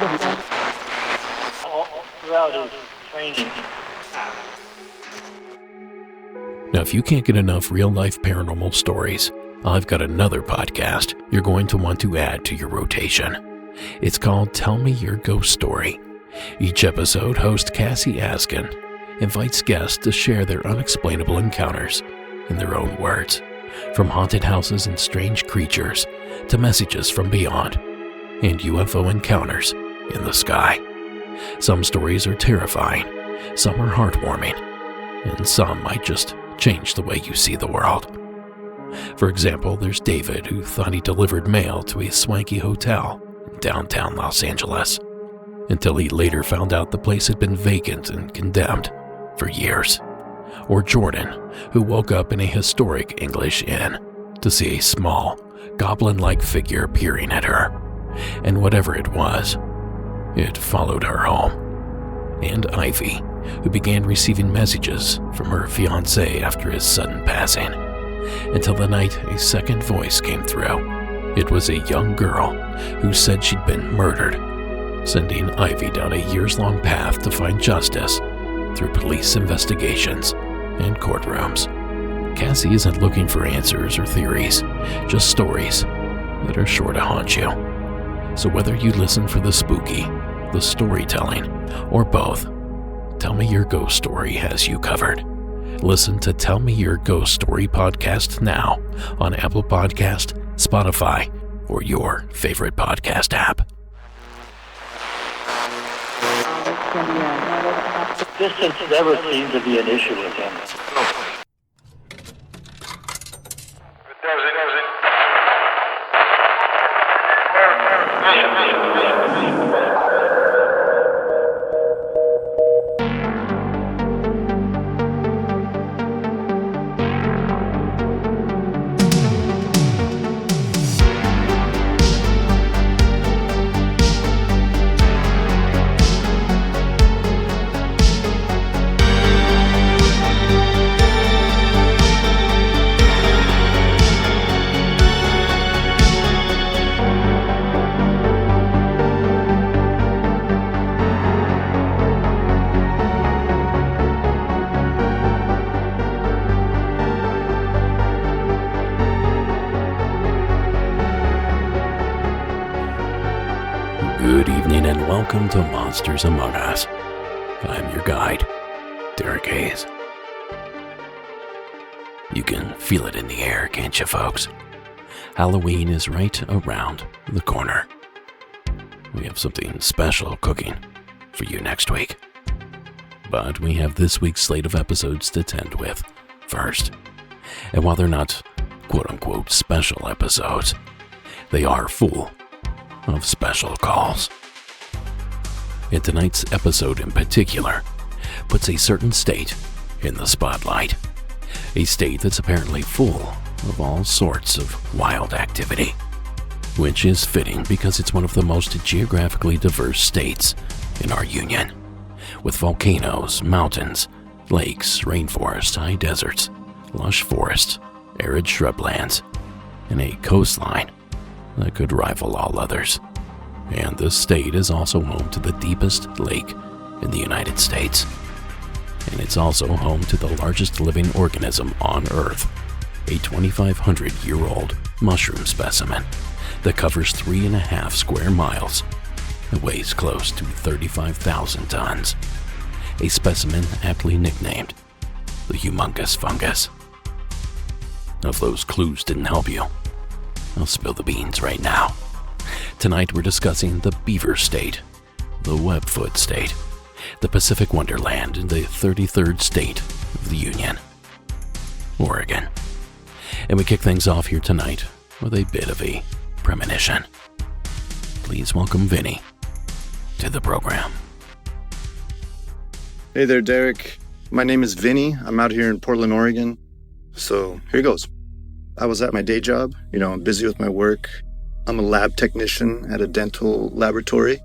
All throughout his training. Now, if you can't get enough real-life paranormal stories, I've got another podcast you're going to want to add to your rotation. It's called Tell Me Your Ghost Story. Each episode, host Cassie Askin invites guests to share their unexplainable encounters in their own words, from haunted houses and strange creatures to messages from beyond and UFO encounters in the sky. Some stories are terrifying, some are heartwarming, and some might just change the way you see the world. For example, there's David, who thought he delivered mail to a swanky hotel in downtown Los Angeles, until he later found out the place had been vacant and condemned for years. Or Jordan, who woke up in a historic English inn to see a small, goblin-like figure peering at her, and whatever it was, it followed her home. And Ivy, who began receiving messages from her fiancé after his sudden passing, until the night a second voice came through. It was a young girl who said she'd been murdered, sending Ivy down a years-long path to find justice through police investigations and courtrooms. Cassie isn't looking for answers or theories, just stories that are sure to haunt you. So whether you listen for the spooky, the storytelling, or both, Tell Me Your Ghost Story has you covered. Listen to Tell Me Your Ghost Story podcast now on Apple Podcast, Spotify, or your favorite podcast app. Distance never seemed to be an issue with him. Good evening and welcome to Monsters Among Us. I'm your guide, Derek Hayes. You can feel it in the air, can't you, folks? Halloween is right around the corner. We have something special cooking for you next week. But we have this week's slate of episodes to tend with first. And while they're not quote-unquote special episodes, they are full of special calls. And tonight's episode in particular puts a certain state in the spotlight. A state that's apparently full of all sorts of wild activity, which is fitting because it's one of the most geographically diverse states in our union, with volcanoes, mountains, lakes, rainforests, high deserts, lush forests, arid shrublands, and a coastline that could rival all others. And this state is also home to the deepest lake in the United States. And it's also home to the largest living organism on Earth, a 2,500-year-old mushroom specimen that covers 3.5 square miles and weighs close to 35,000 tons. A specimen aptly nicknamed the humongous fungus. Now, if those clues didn't help you, I'll spill the beans right now. Tonight we're discussing the Beaver State, the Webfoot State, the Pacific Wonderland, and the 33rd state of the Union, Oregon. And we kick things off here tonight with a bit of a premonition. Please welcome Vinny to the program. Hey there, Derek. My name is Vinny. I'm out here in Portland, Oregon. So here goes. I was at my day job. I'm busy with my work. I'm a lab technician at a dental laboratory.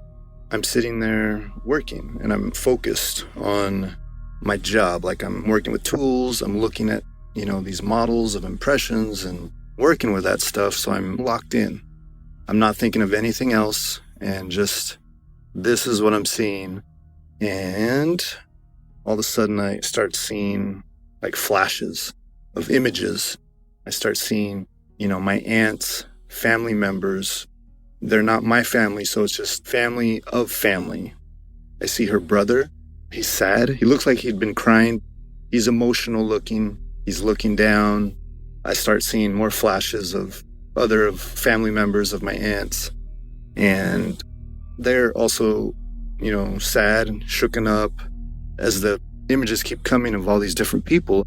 I'm sitting there working and I'm focused on my job. Like I'm working with tools. I'm looking at, these models of impressions and working with that stuff. So I'm locked in. I'm not thinking of anything else and just this is what I'm seeing. And all of a sudden I start seeing like flashes of images. I start seeing, my aunt's family members. They're not my family, so it's just family of family. I see her brother. He's sad. He looks like he'd been crying. He's emotional looking. He's looking down. I start seeing more flashes of other family members of my aunts. And they're also, sad and shooken up. As the images keep coming of all these different people,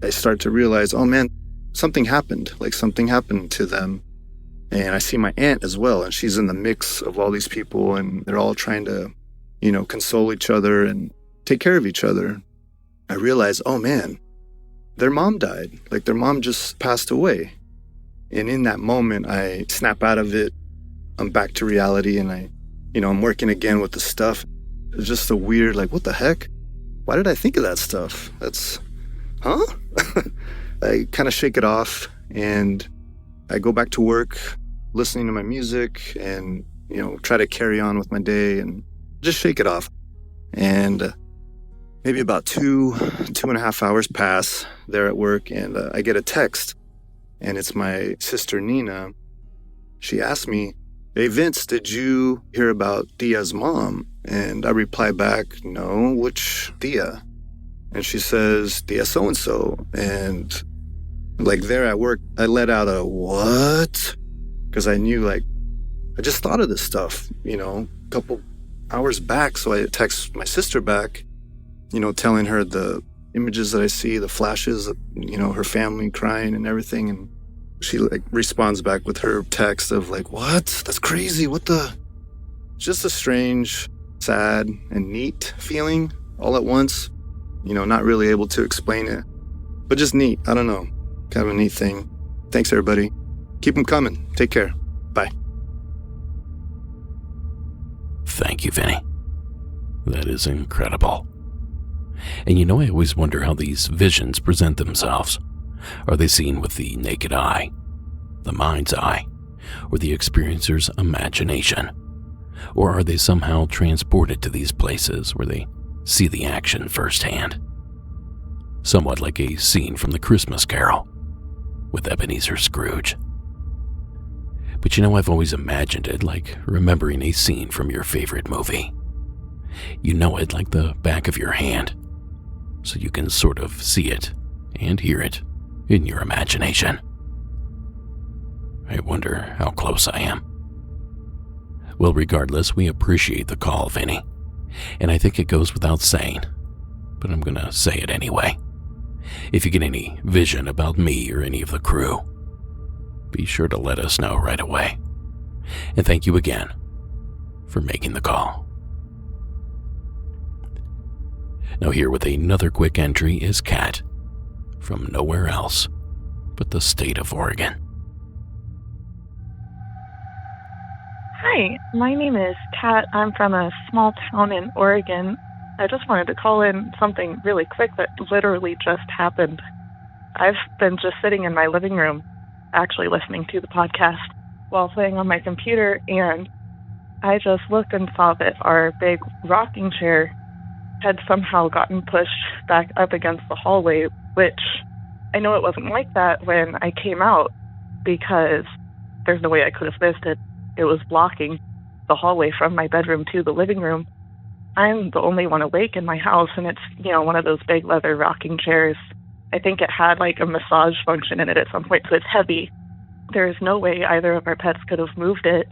I start to realize, oh man, something happened. Like something happened to them. And I see my aunt as well, and she's in the mix of all these people, and they're all trying to, console each other and take care of each other. I realize, oh man, their mom died. Like their mom just passed away. And in that moment, I snap out of it. I'm back to reality, and I'm working again with the stuff. It's just a weird, like, what the heck? Why did I think of that stuff? Huh? I kind of shake it off, and I go back to work, listening to my music, and, try to carry on with my day and just shake it off. And maybe about 2.5 hours pass there at work, and I get a text, and it's my sister Nina. She asked me, hey, Vince, did you hear about Dia's mom? And I reply back, no, which Dia? And she says, Dia so-and-so. And like there at work, I let out a what? Because I knew, like, I just thought of this stuff, a couple hours back. So I text my sister back, telling her the images that I see, the flashes of, her family crying and everything. And she responds back with her text of like, what? That's crazy. What the? Just a strange, sad, and neat feeling all at once. Not really able to explain it, but just neat. I don't know. Kind of a neat thing. Thanks, everybody. Keep them coming. Take care. Bye. Thank you, Vinny. That is incredible. And I always wonder how these visions present themselves. Are they seen with the naked eye, the mind's eye, or the experiencer's imagination? Or are they somehow transported to these places where they see the action firsthand? Somewhat like a scene from the Christmas Carol with Ebenezer Scrooge. But I've always imagined it like remembering a scene from your favorite movie. You know it like the back of your hand, so you can sort of see it and hear it in your imagination. I wonder how close I am. Well, regardless, we appreciate the call, Vinny. And I think it goes without saying, but I'm gonna say it anyway. If you get any vision about me or any of the crew, be sure to let us know right away. And thank you again for making the call. Now here with another quick entry is Kat, from nowhere else but the state of Oregon. Hi, my name is Kat. I'm from a small town in Oregon. I just wanted to call in something really quick that literally just happened. I've been just sitting in my living room, actually listening to the podcast while playing on my computer, and I just looked and saw that our big rocking chair had somehow gotten pushed back up against the hallway, which I know it wasn't like that when I came out because there's no way I could have missed it. It was blocking the hallway from my bedroom to the living room. I'm the only one awake in my house, and it's, one of those big leather rocking chairs. I think it had like a massage function in it at some point, so it's heavy. There's no way either of our pets could have moved it,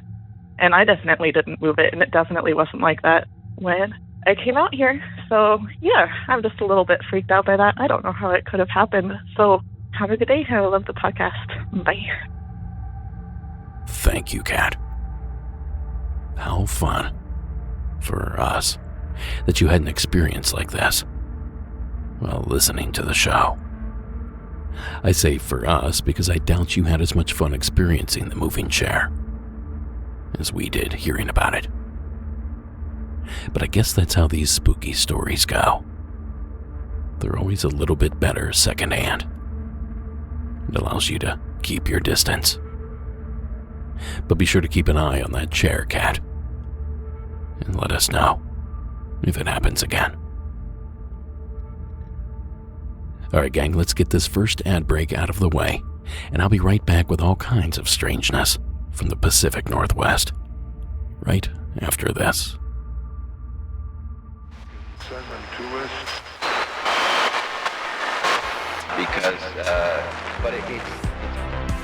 and I definitely didn't move it, and it definitely wasn't like that when I came out here. So, yeah, I'm just a little bit freaked out by that. I don't know how it could have happened. So, have a good day. I love the podcast. Bye. Thank you, Kat. How fun for us that you had an experience like this while listening to the show. I say for us because I doubt you had as much fun experiencing the moving chair as we did hearing about it. But I guess that's how these spooky stories go. They're always a little bit better secondhand. It allows you to keep your distance. But be sure to keep an eye on that chair, Kat. and let us know if it happens again. Alright gang, let's get this first ad break out of the way, and I'll be right back with all kinds of strangeness from the Pacific Northwest, right after this.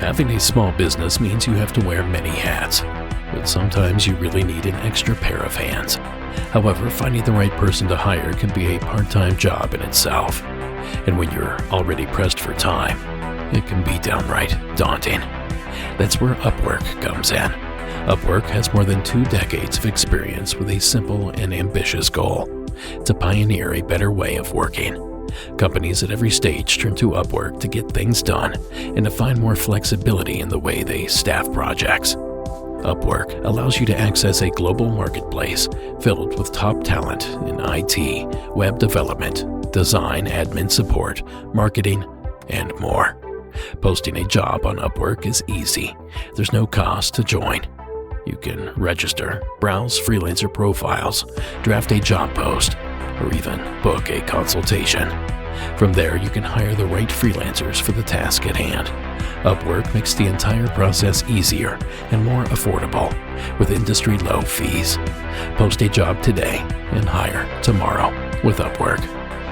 Having a small business means you have to wear many hats, but sometimes you really need an extra pair of hands. However, finding the right person to hire can be a part-time job in itself, and when you're already pressed for time, it can be downright daunting. That's where Upwork comes in. Upwork has more than 2 decades of experience with a simple and ambitious goal: to pioneer a better way of working. Companies at every stage turn to Upwork to get things done and to find more flexibility in the way they staff projects. Upwork allows you to access a global marketplace filled with top talent in IT, web development, design, admin support, marketing, and more. Posting a job on Upwork is easy. There's no cost to join. You can register, browse freelancer profiles, draft a job post, or even book a consultation. From there, you can hire the right freelancers for the task at hand. Upwork makes the entire process easier and more affordable with industry-low fees. Post a job today and hire tomorrow with Upwork.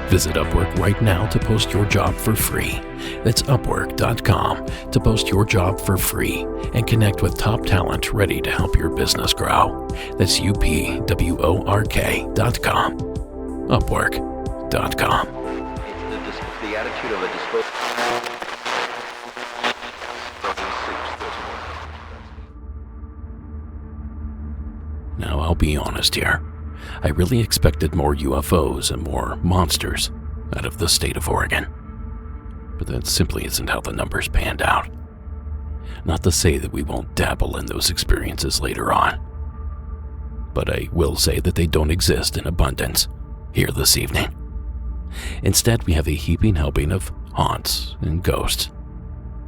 Visit Upwork right now to post your job for free. That's Upwork.com to post your job for free and connect with top talent ready to help your business grow. That's UPWORK.com. Upwork.com. It's the attitude of a disposable. Now, I'll be honest here. I really expected more UFOs and more monsters out of the state of Oregon. But that simply isn't how the numbers panned out. Not to say that we won't dabble in those experiences later on, but I will say that they don't exist in abundance here this evening. Instead, we have a heaping helping of haunts and ghosts,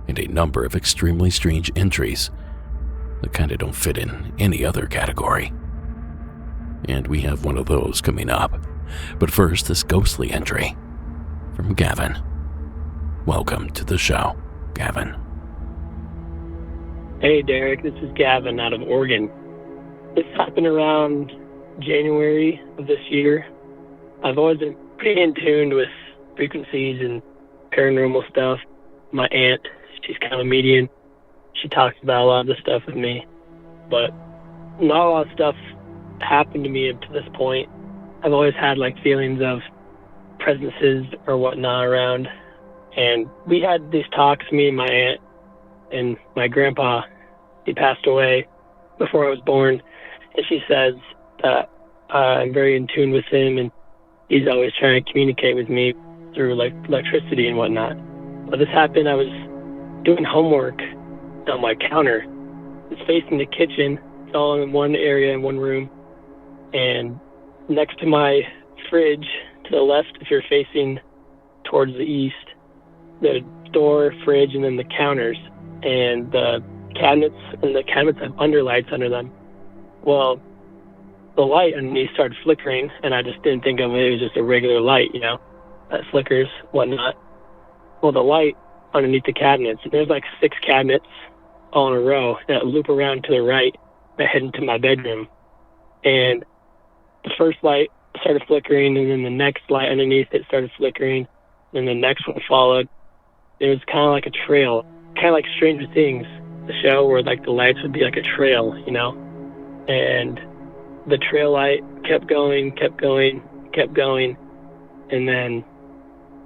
and a number of extremely strange entries that kinda don't fit in any other category. And we have one of those coming up. But first, this ghostly entry from Gavin. Welcome to the show, Gavin. Hey Derek, this is Gavin out of Oregon. This happened around January of this year. I've always been pretty in tune with frequencies and paranormal stuff. My aunt, she's kind of a medium. She talks about a lot of this stuff with me, but not a lot of stuff happened to me up to this point. I've always had like feelings of presences or whatnot around, and we had these talks, me and my aunt and my grandpa. He passed away before I was born, and she says that I'm very in tune with him, and he's always trying to communicate with me through like electricity and whatnot. But this happened, I was doing homework on my counter. It's facing the kitchen. It's all in one area in one room. And next to my fridge, to the left, if you're facing towards the east, the door, fridge, and then the counters. And the cabinets have underlights under them. Well, the light underneath started flickering, and I just didn't think of it as just a regular light, that flickers, whatnot. Well, the light underneath the cabinets, there's like 6 cabinets all in a row that loop around to the right that head into my bedroom. And the first light started flickering, and then the next light underneath it started flickering, and the next one followed. It was kind of like a trail, kind of like Stranger Things, the show where like the lights would be like a trail, and the trail light kept going, and then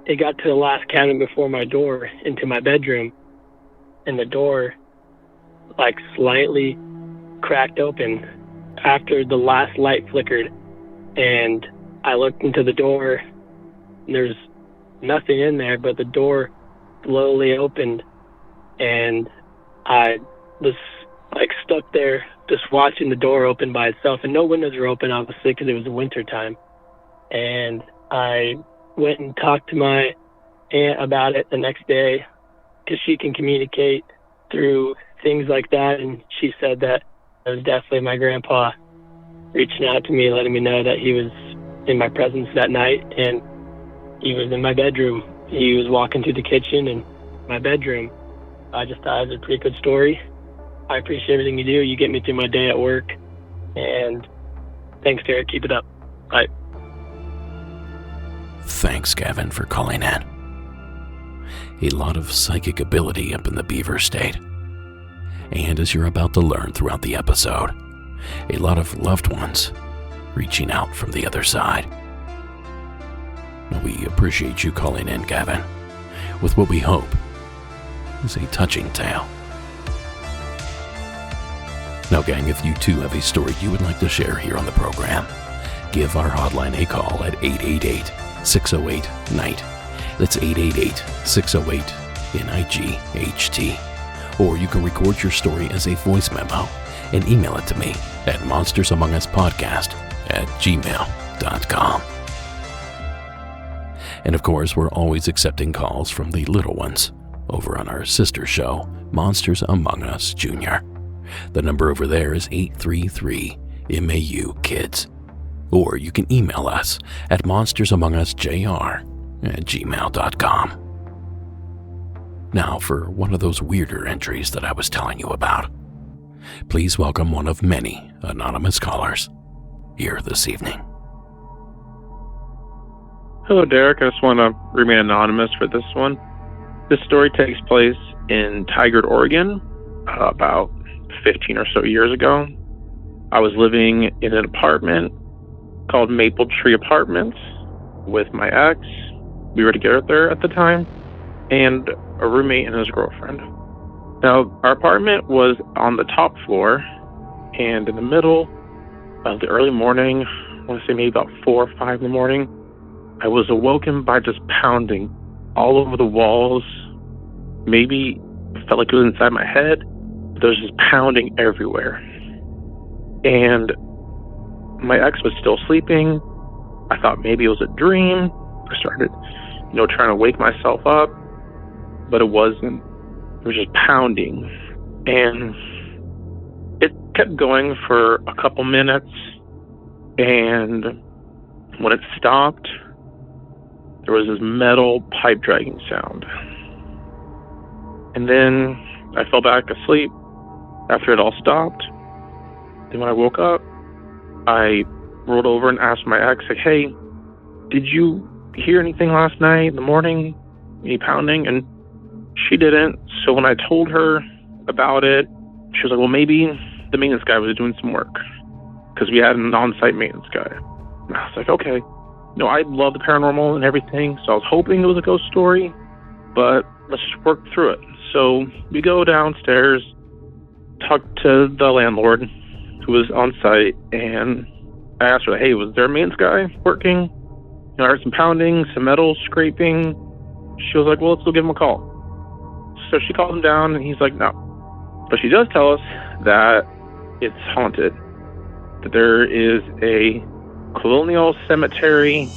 it got to the last cabinet before my door into my bedroom, and the door like slightly cracked open after the last light flickered, and I looked into the door, and there's nothing in there, but the door slowly opened, and I was like stuck there just watching the door open by itself, and no windows were open, obviously, because it was winter time. And I went and talked to my aunt about it the next day, because she can communicate through things like that, and she said that it was definitely my grandpa. reaching out to me, letting me know that he was in my presence that night, and he was in my bedroom. He was walking through the kitchen and my bedroom. I just thought it was a pretty good story. I appreciate everything you do. You get me through my day at work. And thanks, Derek. Keep it up. Bye. Thanks, Gavin, for calling in. A lot of psychic ability up in the Beaver state. And as you're about to learn throughout the episode, a lot of loved ones reaching out from the other side. We appreciate you calling in, Gavin, with what we hope is a touching tale. Now, gang, if you too have a story you would like to share here on the program, give our hotline a call at 888-608-NIGHT. That's 888-608-NIGHT. Or you can record your story as a voice memo and email it to me at monstersamonguspodcast@gmail.com. And of course, we're always accepting calls from the little ones over on our sister show, Monsters Among Us Jr. The number over there is 833-MAU-KIDS. Or you can email us at monstersamongusjr@gmail.com. Now for one of those weirder entries that I was telling you about. Please welcome one of many anonymous callers here this evening. Hello, Derek. I just want to remain anonymous for this one. This story takes place in Tigard, Oregon, about 15 or so years ago. I was living in an apartment called Maple Tree Apartments with my ex. We were together at the time, and a roommate and his girlfriend. Now, our apartment was on the top floor, and in the middle of the early morning, I want to say maybe about 4 or 5 in the morning, I was awoken by just pounding all over the walls. Maybe it felt like it was inside my head, but there was just pounding everywhere. And my ex was still sleeping. I thought maybe it was a dream. I started, trying to wake myself up, but it wasn't. It was just pounding. And it kept going for a couple minutes. And when it stopped, there was this metal pipe dragging sound. And then I fell back asleep after it all stopped. Then when I woke up, I rolled over and asked my ex, like, hey, did you hear anything last night in the morning? Any pounding? And she didn't. So when I told her about it, she was like, well, maybe the maintenance guy was doing some work, because we had an on-site maintenance guy. And I was like, okay. I love the paranormal and everything, so I was hoping it was a ghost story, but let's just work through it. So we go downstairs, talk to the landlord who was on site, and I asked her, hey, was there a maintenance guy working? I heard some pounding, some metal scraping. She was like, well, let's go give him a call. So she called him down, and he's like, no. But she does tell us that it's haunted, that there is a colonial cemetery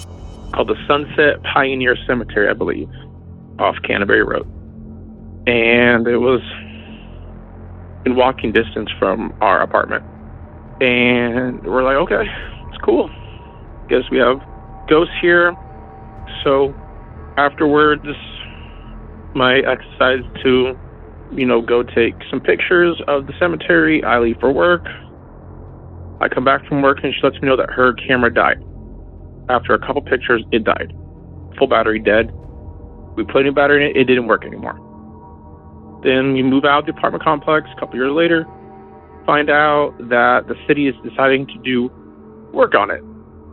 called the Sunset Pioneer Cemetery, I believe, off Canterbury Road. And it was in walking distance from our apartment. And we're like, okay, it's cool. Guess we have ghosts here. So afterwards, my ex decides to, go take some pictures of the cemetery. I leave for work. I come back from work and she lets me know that her camera died. After a couple pictures, it died. Full battery dead. We put a new battery in it, it didn't work anymore. Then we move out of the apartment complex a couple years later, find out that the city is deciding to do work on it.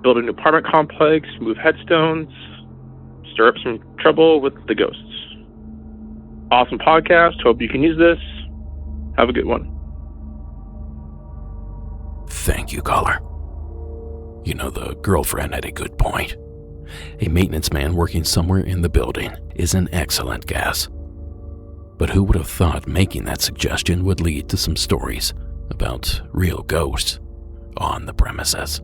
Build a new apartment complex, move headstones, stir up some trouble with the ghosts. Awesome podcast. Hope you can use this. Have a good one. Thank you, caller. The girlfriend had a good point. A maintenance man working somewhere in the building is an excellent guess. But who would have thought making that suggestion would lead to some stories about real ghosts on the premises?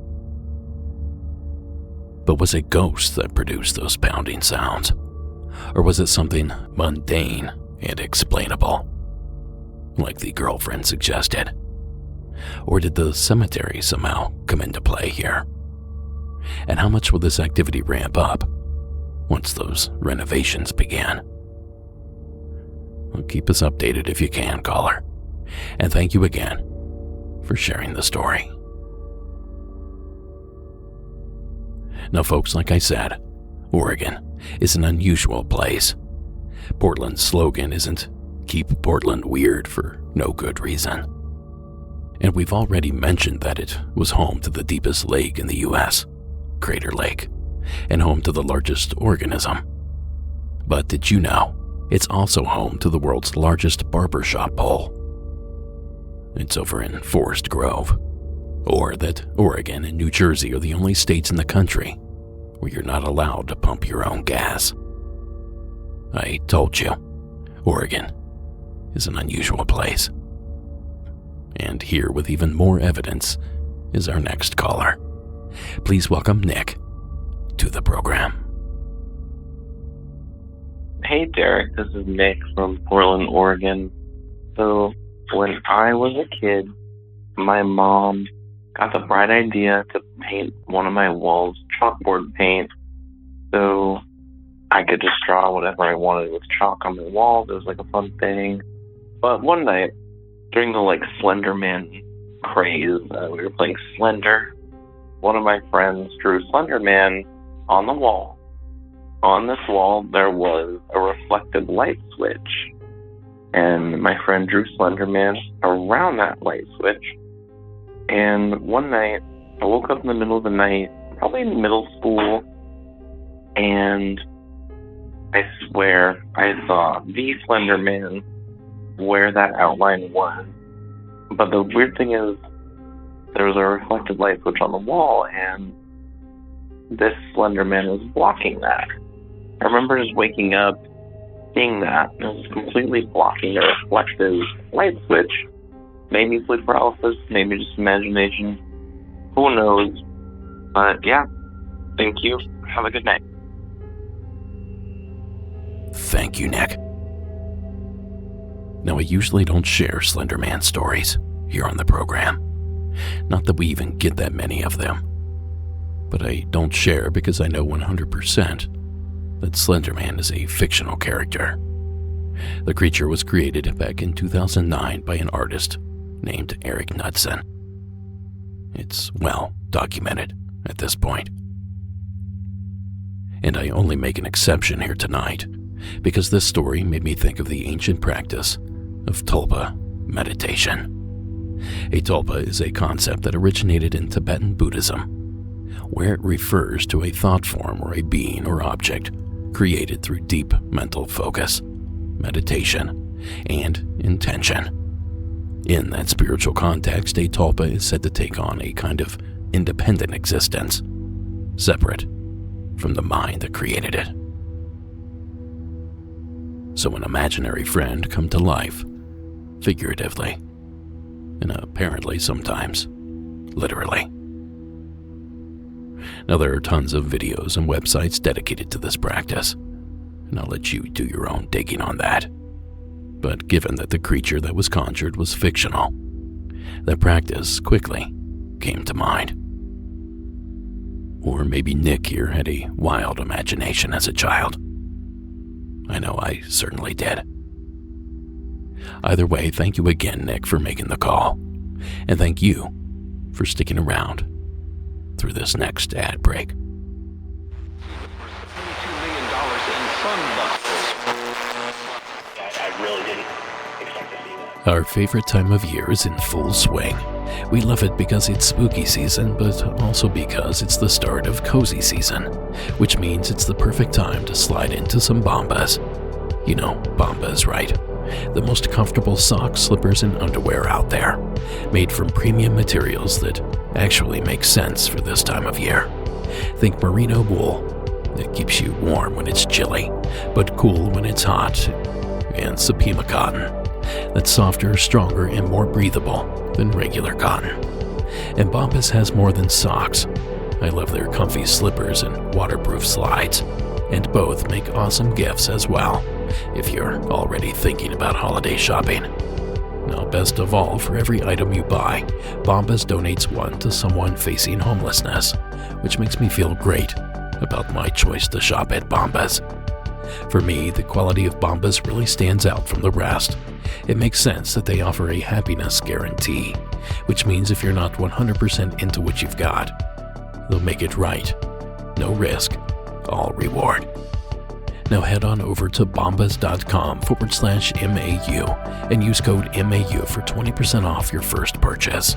But was it ghosts that produced those pounding sounds? Or was it something mundane and explainable, like the girlfriend suggested? Or did the cemetery somehow come into play here? And how much will this activity ramp up once those renovations began? Well, keep us updated if you can, caller. And thank you again for sharing the story. Now, folks, like I said, Oregon is an unusual place. Portland's slogan isn't "Keep Portland Weird" for no good reason. And we've already mentioned that it was home to the deepest lake in the U.S., Crater Lake, and home to the largest organism. But did you know it's also home to the world's largest barbershop pole? It's over in Forest Grove. Or that Oregon and New Jersey are the only states in the country where you're not allowed to pump your own gas. I told you, Oregon is an unusual place. And here with even more evidence is our next caller. Please welcome Nick to the program. Hey Derek, this is Nick from Portland, Oregon. So when I was a kid, my mom got the bright idea to paint one of my walls chalkboard paint so I could just draw whatever I wanted with chalk on my walls. It was like a fun thing. But one night, during the Slender Man craze, we were playing Slender. One of my friends drew Slender Man on the wall. On this wall, there was a reflective light switch. And my friend drew Slender Man around that light switch. And one night, I woke up in the middle of the night, probably in middle school, and I swear I saw the Slender Man where that outline was. But the weird thing is, there was a reflected light switch on the wall, and this Slender Man was blocking that. I remember just waking up, seeing that, and it was completely blocking a reflective light switch. Maybe sleep paralysis, maybe just imagination. Who knows? But yeah, thank you. Have a good night. Thank you, Nick. Now, I usually don't share Slender Man stories here on the program. Not that we even get that many of them. But I don't share because I know 100% that Slender Man is a fictional character. The creature was created back in 2009 by an artist named Eric Knudsen. It's well documented at this point. And I only make an exception here tonight because this story made me think of the ancient practice of tulpa meditation. A tulpa is a concept that originated in Tibetan Buddhism, where it refers to a thought form or a being or object created through deep mental focus, meditation, and intention. In that spiritual context, a tulpa is said to take on a kind of independent existence, separate from the mind that created it. So an imaginary friend come to life, figuratively, and apparently sometimes literally. Now, there are tons of videos and websites dedicated to this practice, and I'll let you do your own digging on that. But given that the creature that was conjured was fictional, that practice quickly came to mind. Or maybe Nick here had a wild imagination as a child. I know I certainly did. Either way, thank you again, Nick, for making the call. And thank you for sticking around through this next ad break. I really didn't expect to see that. Our favorite time of year is in full swing. We love it because it's spooky season, but also because it's the start of cozy season, which means it's the perfect time to slide into some Bombas. You know, Bombas, right? The most comfortable socks, slippers, and underwear out there, made from premium materials that actually make sense for this time of year. Think merino wool that keeps you warm when it's chilly, but cool when it's hot, and Supima cotton that's softer, stronger, and more breathable than regular cotton. And Bombas has more than socks. I love their comfy slippers and waterproof slides, and both make awesome gifts as well if you're already thinking about holiday shopping. Now, best of all, for every item you buy, Bombas donates one to someone facing homelessness, which makes me feel great about my choice to shop at Bombas. For me, the quality of Bombas really stands out from the rest. It makes sense that they offer a happiness guarantee, which means if you're not 100% into what you've got, they'll make it right. No risk, all reward. Now head on over to bombas.com/MAU and use code MAU for 20% off your first purchase.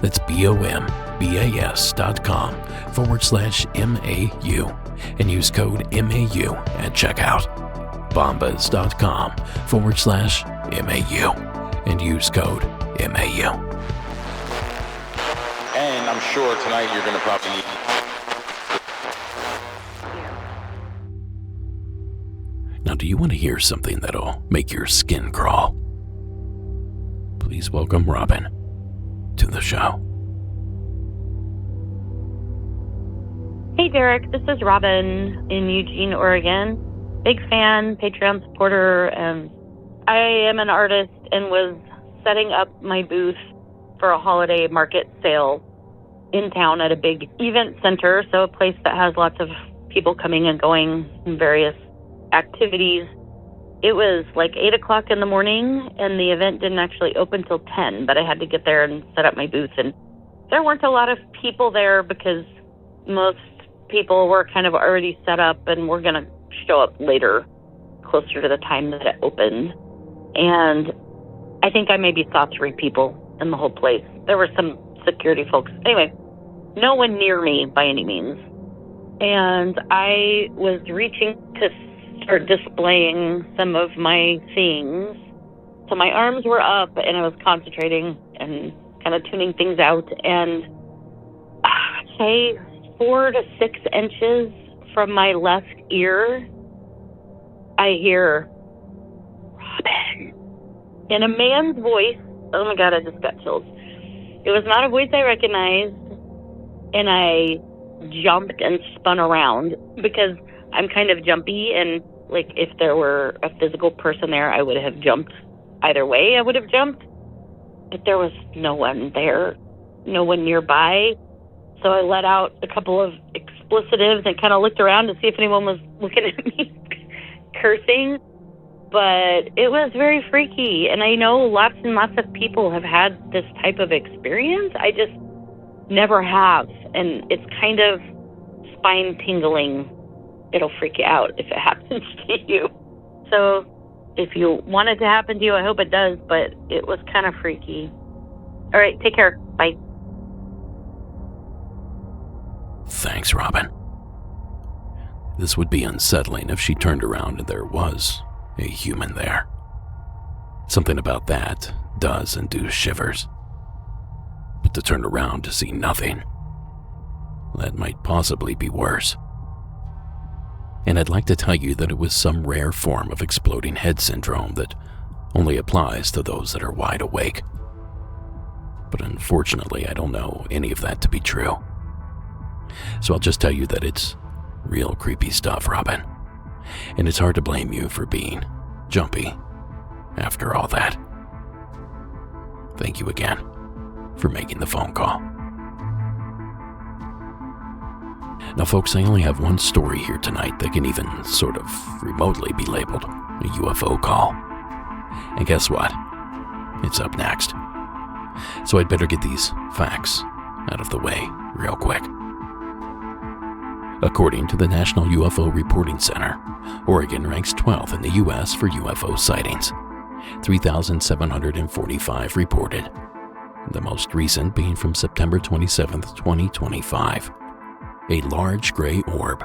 That's bombas.com/MAU and use code MAU at checkout. bombas.com/MAU and use code MAU. And I'm sure tonight you're going to probably need... Now, do you want to hear something that'll make your skin crawl? Please welcome Robin to the show. Hey, Derek. This is Robin in Eugene, Oregon. Big fan, Patreon supporter, and I am an artist and was setting up my booth for a holiday market sale in town at a big event center, so a place that has lots of people coming and going in various activities. It was like 8 o'clock in the morning, and the event didn't actually open till 10, but I had to get there and set up my booth, and there weren't a lot of people there because most people were kind of already set up and were going to show up later, closer to the time that it opened. And I think I maybe saw 3 people in the whole place. There were some security folks. Anyway, no one near me by any means. And I was reaching to start displaying some of my things. So my arms were up and I was concentrating and kind of tuning things out. And say 4 to 6 inches from my left ear, I hear, "Robin," in a man's voice. Oh my God, I just got chills. It was not a voice I recognized, and I jumped and spun around because I'm kind of jumpy, and like if there were a physical person there, I would have jumped. Either way, I would have jumped, but there was no one there, no one nearby. So I let out a couple of explicitives and kind of looked around to see if anyone was looking at me cursing. But it was very freaky. And I know lots and lots of people have had this type of experience. I just never have. And it's kind of spine tingling. It'll freak you out if it happens to you. So if you want it to happen to you, I hope it does. But it was kind of freaky. All right, take care. Bye. Thanks, Robin. This would be unsettling if she turned around and there was a human there. Something about that does induce shivers. But to turn around to see nothing, that might possibly be worse. And I'd like to tell you that it was some rare form of exploding head syndrome that only applies to those that are wide awake. But unfortunately, I don't know any of that to be true. So I'll just tell you that it's real creepy stuff, Robin. And it's hard to blame you for being jumpy after all that. Thank you again for making the phone call. Now, folks, I only have one story here tonight that can even sort of remotely be labeled a UFO call. And guess what? It's up next. So I'd better get these facts out of the way real quick. According to the National UFO Reporting Center, Oregon ranks 12th in the U.S. for UFO sightings, 3,745 reported, the most recent being from September 27, 2025, a large gray orb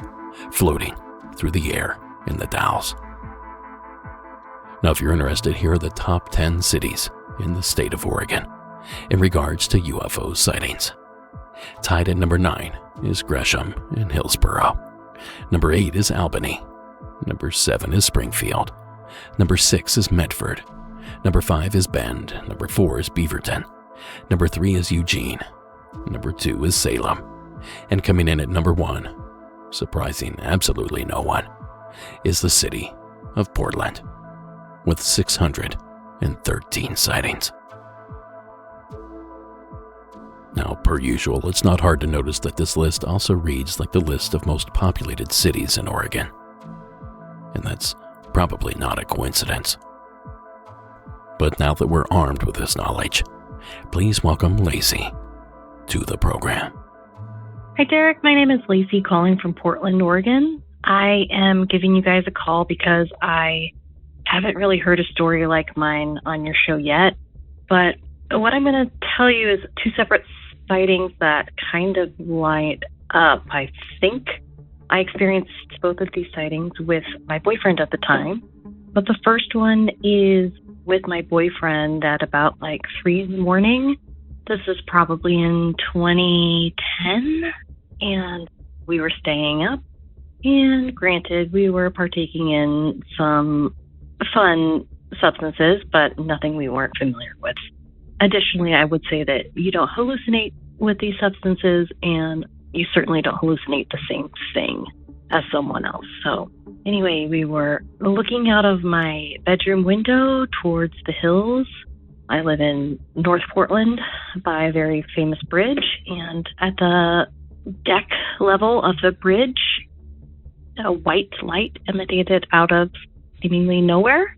floating through the air in the Dalles. Now, if you're interested, here are the top 10 cities in the state of Oregon in regards to UFO sightings. Tied at number 9 is Gresham and Hillsborough. Number 8 is Albany. Number 7 is Springfield. Number 6 is Medford. Number 5 is Bend. Number 4 is Beaverton. Number 3 is Eugene. Number 2 is Salem. And coming in at number 1, surprising absolutely no one, is the city of Portland, with 613 sightings. Now, per usual, it's not hard to notice that this list also reads like the list of most populated cities in Oregon. And that's probably not a coincidence. But now that we're armed with this knowledge, please welcome Lacey to the program. Hi, Derek. My name is Lacey, calling from Portland, Oregon. I am giving you guys a call because I haven't really heard a story like mine on your show yet. But what I'm going to tell you is two separate sightings that kind of light up, I think. I experienced both of these sightings with my boyfriend at the time. But the first one is with my boyfriend at about 3 in the morning. This is probably in 2010. And we were staying up. And granted, we were partaking in some fun substances, but nothing we weren't familiar with. Additionally, I would say that you don't hallucinate with these substances, and you certainly don't hallucinate the same thing as someone else. So anyway, we were looking out of my bedroom window towards the hills. I live in North Portland by a very famous bridge, and at the deck level of the bridge, a white light emanated out of seemingly nowhere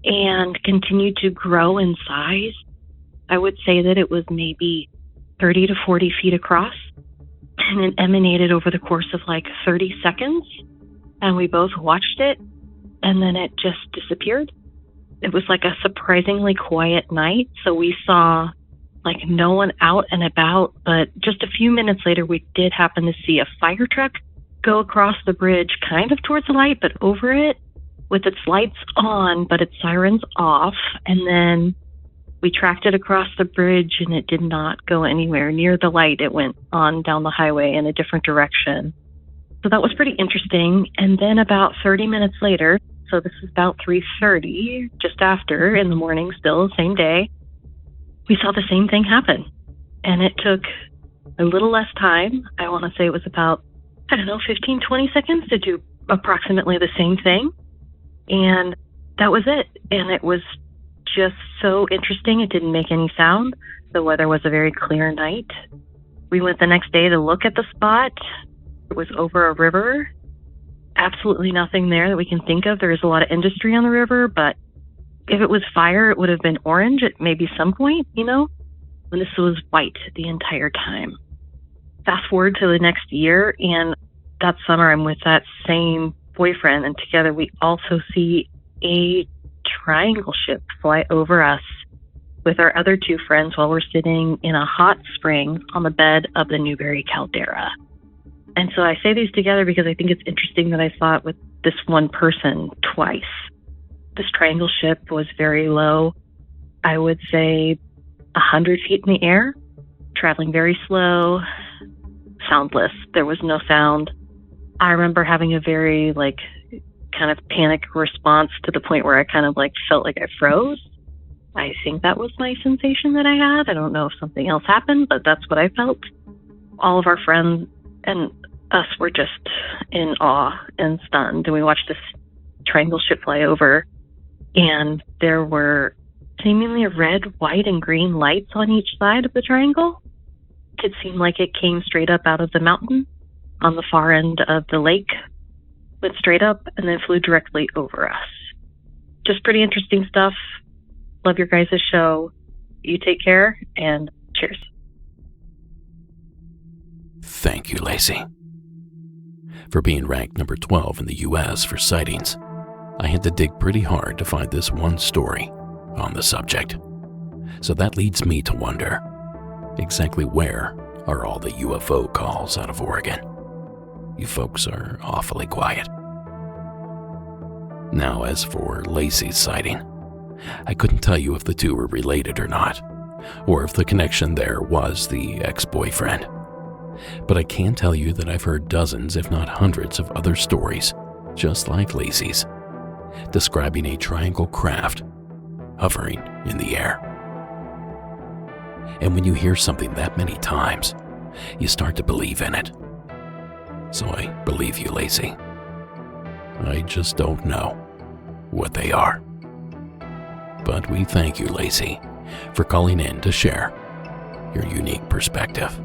and continued to grow in size. I would say that it was maybe 30 to 40 feet across, and it emanated over the course of 30 seconds. And we both watched it, and then it just disappeared. It was a surprisingly quiet night, so we saw no one out and about, but just a few minutes later, we did happen to see a fire truck go across the bridge, kind of towards the light, but over it, with its lights on, but its sirens off. And then we tracked it across the bridge, and it did not go anywhere near the light. It went on down the highway in a different direction. So that was pretty interesting. And then about 30 minutes later, so this is about 3:30, just after in the morning, still same day, we saw the same thing happen. And it took a little less time. I want to say it was about, 15, 20 seconds to do approximately the same thing. And that was it. And it was just so interesting. It didn't make any sound. The weather was a very clear night. We went the next day to look at the spot. It was over a river. Absolutely nothing there that we can think of. There is a lot of industry on the river, but if it was fire, it would have been orange at maybe some point, And this was white the entire time. Fast forward to the next year, and that summer I'm with that same boyfriend, and together we also see a triangle ship fly over us with our other two friends while we're sitting in a hot spring on the bed of the Newberry caldera. And so I say these together because I think it's interesting that I saw it with this one person twice. This triangle ship was very low, I would say 100 feet in the air, traveling very slow, soundless. There was no sound. I remember having a very kind of panic response to the point where I kind of felt like I froze. I think that was my sensation that I had. I don't know if something else happened, but that's what I felt. All of our friends and us were just in awe and stunned. And we watched this triangle ship fly over, and there were seemingly red, white, and green lights on each side of the triangle. It seemed like it came straight up out of the mountain on the far end of the lake, went straight up, and then flew directly over us. Just pretty interesting stuff. Love your guys' show. You take care, and cheers. Thank you, Lacey. For being ranked number 12 in the U.S. for sightings, I had to dig pretty hard to find this one story on the subject. So that leads me to wonder, exactly where are all the UFO calls out of Oregon? You folks are awfully quiet. Now, as for Lacey's sighting, I couldn't tell you if the two were related or not, or if the connection there was the ex-boyfriend. But I can tell you that I've heard dozens, if not hundreds, of other stories, just like Lacey's, describing a triangle craft hovering in the air. And when you hear something that many times, you start to believe in it. So I believe you, Lacey. I just don't know what they are. But we thank you, Lacey, for calling in to share your unique perspective.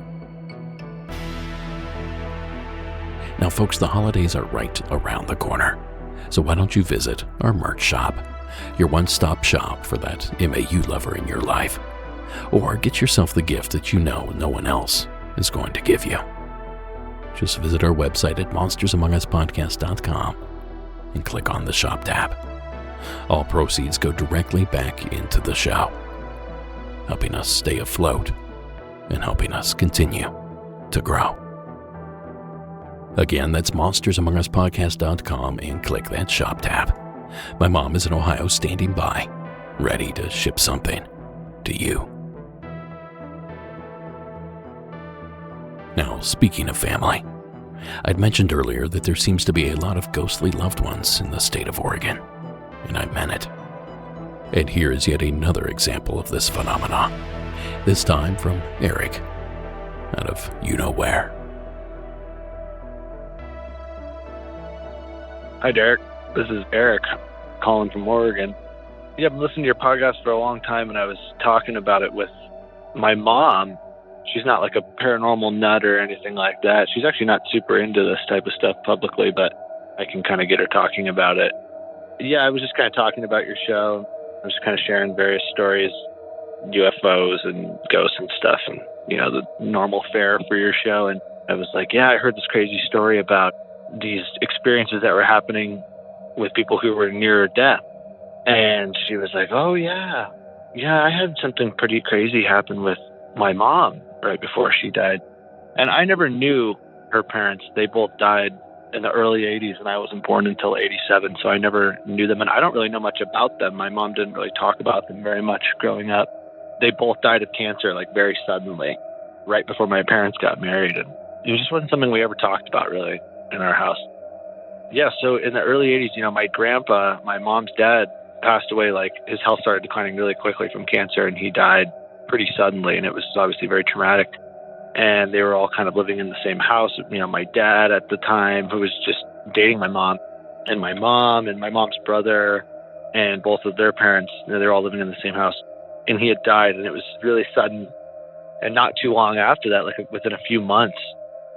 Now, folks, the holidays are right around the corner, so why don't you visit our merch shop, your one-stop shop for that MAU lover in your life, or get yourself the gift that you know no one else is going to give you. Just visit our website at monstersamonguspodcast.com and click on the shop tab. All proceeds go directly back into the show, helping us stay afloat and helping us continue to grow. Again, that's monstersamonguspodcast.com and click that shop tab. My mom is in Ohio standing by, ready to ship something to you. Now, speaking of family, I'd mentioned earlier that there seems to be a lot of ghostly loved ones in the state of Oregon, and I meant it. And here is yet another example of this phenomenon, this time from Eric, out of you-know-where. Hi, Derek. This is Eric calling from Oregon. Yeah, I've been listening to your podcast for a long time, and I was talking about it with my mom. She's not like a paranormal nut or anything like that. She's actually not super into this type of stuff publicly, but I can kind of get her talking about it. Yeah, I was just kind of talking about your show. I was kind of sharing various stories, UFOs and ghosts and stuff, and, you know, the normal fare for your show. And I was like, yeah, I heard this crazy story about these experiences that were happening with people who were near death. And she was like, oh, yeah, I had something pretty crazy happen with my mom right before she died. And I never knew her parents. They both died in the early 80s, and I wasn't born until 87, so I never knew them. And I don't really know much about them. My mom didn't really talk about them very much growing up. They both died of cancer, like, very suddenly, right before my parents got married. And it just wasn't something we ever talked about, really, in our house. Yeah, so in the early 80s, you know, my grandpa, my mom's dad, passed away. Like, his health started declining really quickly from cancer, and he died pretty suddenly, and it was obviously very traumatic. And they were all kind of living in the same house. You know, my dad at the time, who was just dating my mom, and my mom's brother, and both of their parents, you know, they're all living in the same house. And he had died, and it was really sudden. And not too long after that, like within a few months,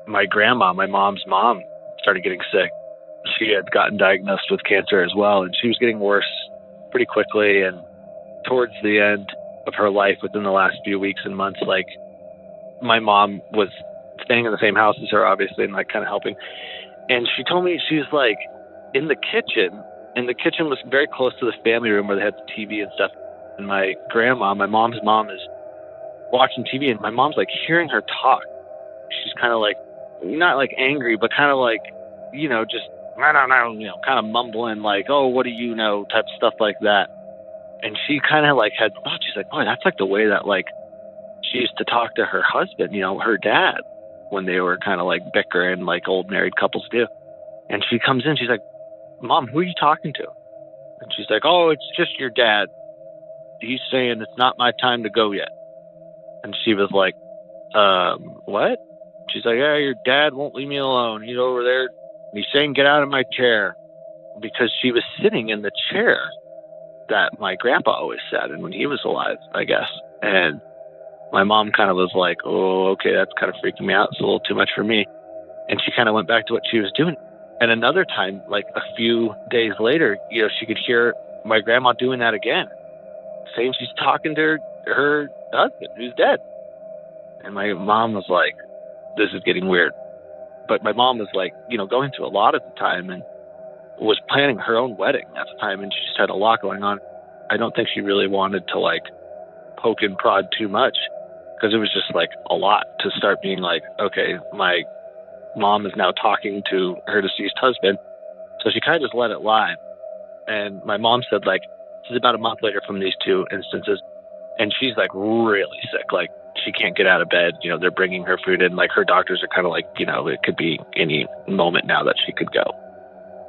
my grandma, my mom's mom, started getting sick. She had gotten diagnosed with cancer as well, and she was getting worse pretty quickly. And towards the end of her life, within the last few weeks and months, like, my mom was staying in the same house as her, obviously, and like kind of helping. And she told me she was like in the kitchen, and the kitchen was very close to the family room where they had the TV and stuff. And my grandma, my mom's mom, is watching TV, and my mom's like hearing her talk. She's kind of like, not like angry, but kind of like, you know, just, I don't know, you know, kind of mumbling like, oh, what do you know, type of stuff like that. And she kind of like had thought, she's like, boy, that's like the way that like she used to talk to her husband, you know, her dad, when they were kind of like bickering like old married couples do. And she comes in, she's like, Mom, who are you talking to? And she's like, oh, it's just your dad. He's saying it's not my time to go yet. And she was like, what? She's like, yeah, your dad won't leave me alone. He's over there. He's saying, get out of my chair. Because she was sitting in the chair that my grandpa always sat in when he was alive, I guess. And my mom kind of was like, oh, okay, that's kind of freaking me out. It's a little too much for me. And she kind of went back to what she was doing. And another time, like a few days later, you know, she could hear my grandma doing that again, saying she's talking to her husband, who's dead. And my mom was like, this is getting weird. But my mom was like, you know, going through a lot at the time and was planning her own wedding at the time. And she just had a lot going on. I don't think she really wanted to like poke and prod too much, because it was just like a lot to start being like, okay, my mom is now talking to her deceased husband. So she kind of just let it lie. And my mom said, like, this is about a month later from these two instances, and she's like really sick. Like, she can't get out of bed. You know, they're bringing her food in. Like, her doctors are kind of like, you know, it could be any moment now that she could go.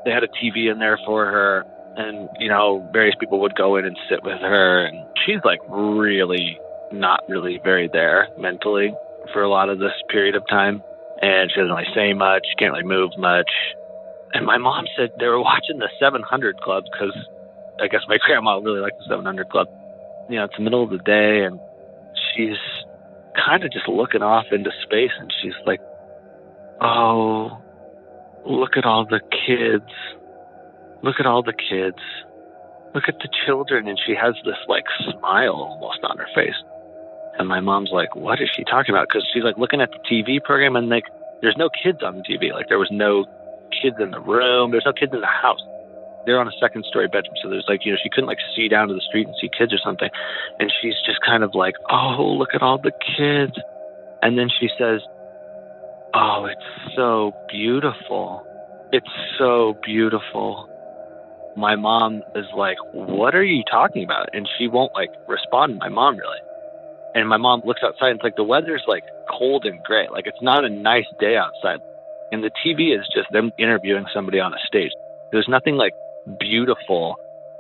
They had a TV in there for her, and, you know, various people would go in and sit with her. And she's like really not really very there mentally for a lot of this period of time. And she doesn't really say much, can't really move much. And my mom said they were watching the 700 Club, because I guess my grandma really liked the 700 Club. You know, it's the middle of the day, and she's kind of just looking off into space, and she's like, oh, look at all the kids. Look at all the kids. Look at the children. And she has this like smile almost on her face. And my mom's like, what is she talking about? Because she's like looking at the TV program, and like there's no kids on the TV. Like there was no kids in the room. There's no kids in the house. They're on a second story bedroom. So there's like, she couldn't like see down to the street and see kids or something. And she's just kind of like, oh, look at all the kids. And then she says, oh, it's so beautiful. It's so beautiful. My mom is like, what are you talking about? And she won't like respond to my mom really. And my mom looks outside, and it's like the weather's like cold and gray. Like it's not a nice day outside. And the TV is just them interviewing somebody on a stage. There's nothing like beautiful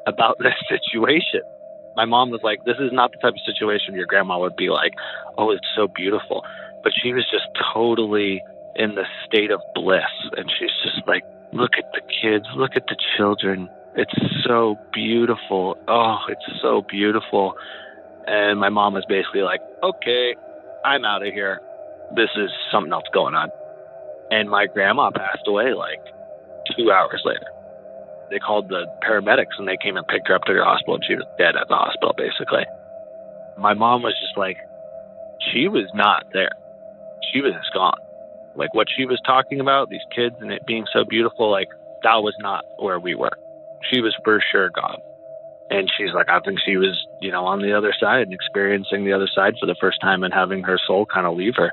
about this situation. My mom was like, this is not the type of situation your grandma would be like, oh, it's so beautiful. But she was just totally in the state of bliss. And she's just like, look at the kids, look at the children. It's so beautiful. Oh, it's so beautiful. And my mom was basically like, okay, I'm out of here. This is something else going on. And my grandma passed away like 2 hours later. They called the paramedics, and they came and picked her up to the hospital, and she was dead at the hospital, basically. My mom was just like, she was not there. She was just gone. Like what she was talking about, these kids and it being so beautiful, like that was not where we were. She was for sure gone. And she's like, I think she was, on the other side and experiencing the other side for the first time and having her soul kind of leave her.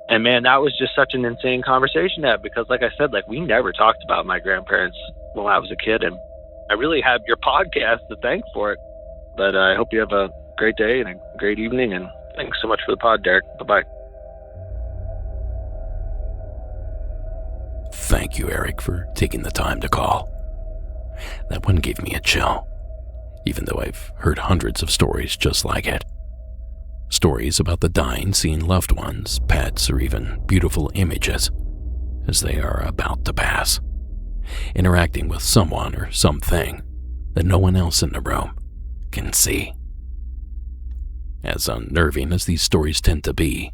And man, that was just such an insane conversation to have, because like I said, like we never talked about my grandparents when I was a kid. And I really have your podcast to thank for it. But I hope you have a great day and a great evening. And thanks so much for the pod, Derek. Bye-bye. Thank you, Eric, for taking the time to call. That one gave me a chill, even though I've heard hundreds of stories just like it. Stories about the dying seeing loved ones, pets, or even beautiful images as they are about to pass, interacting with someone or something that no one else in the room can see. As unnerving as these stories tend to be,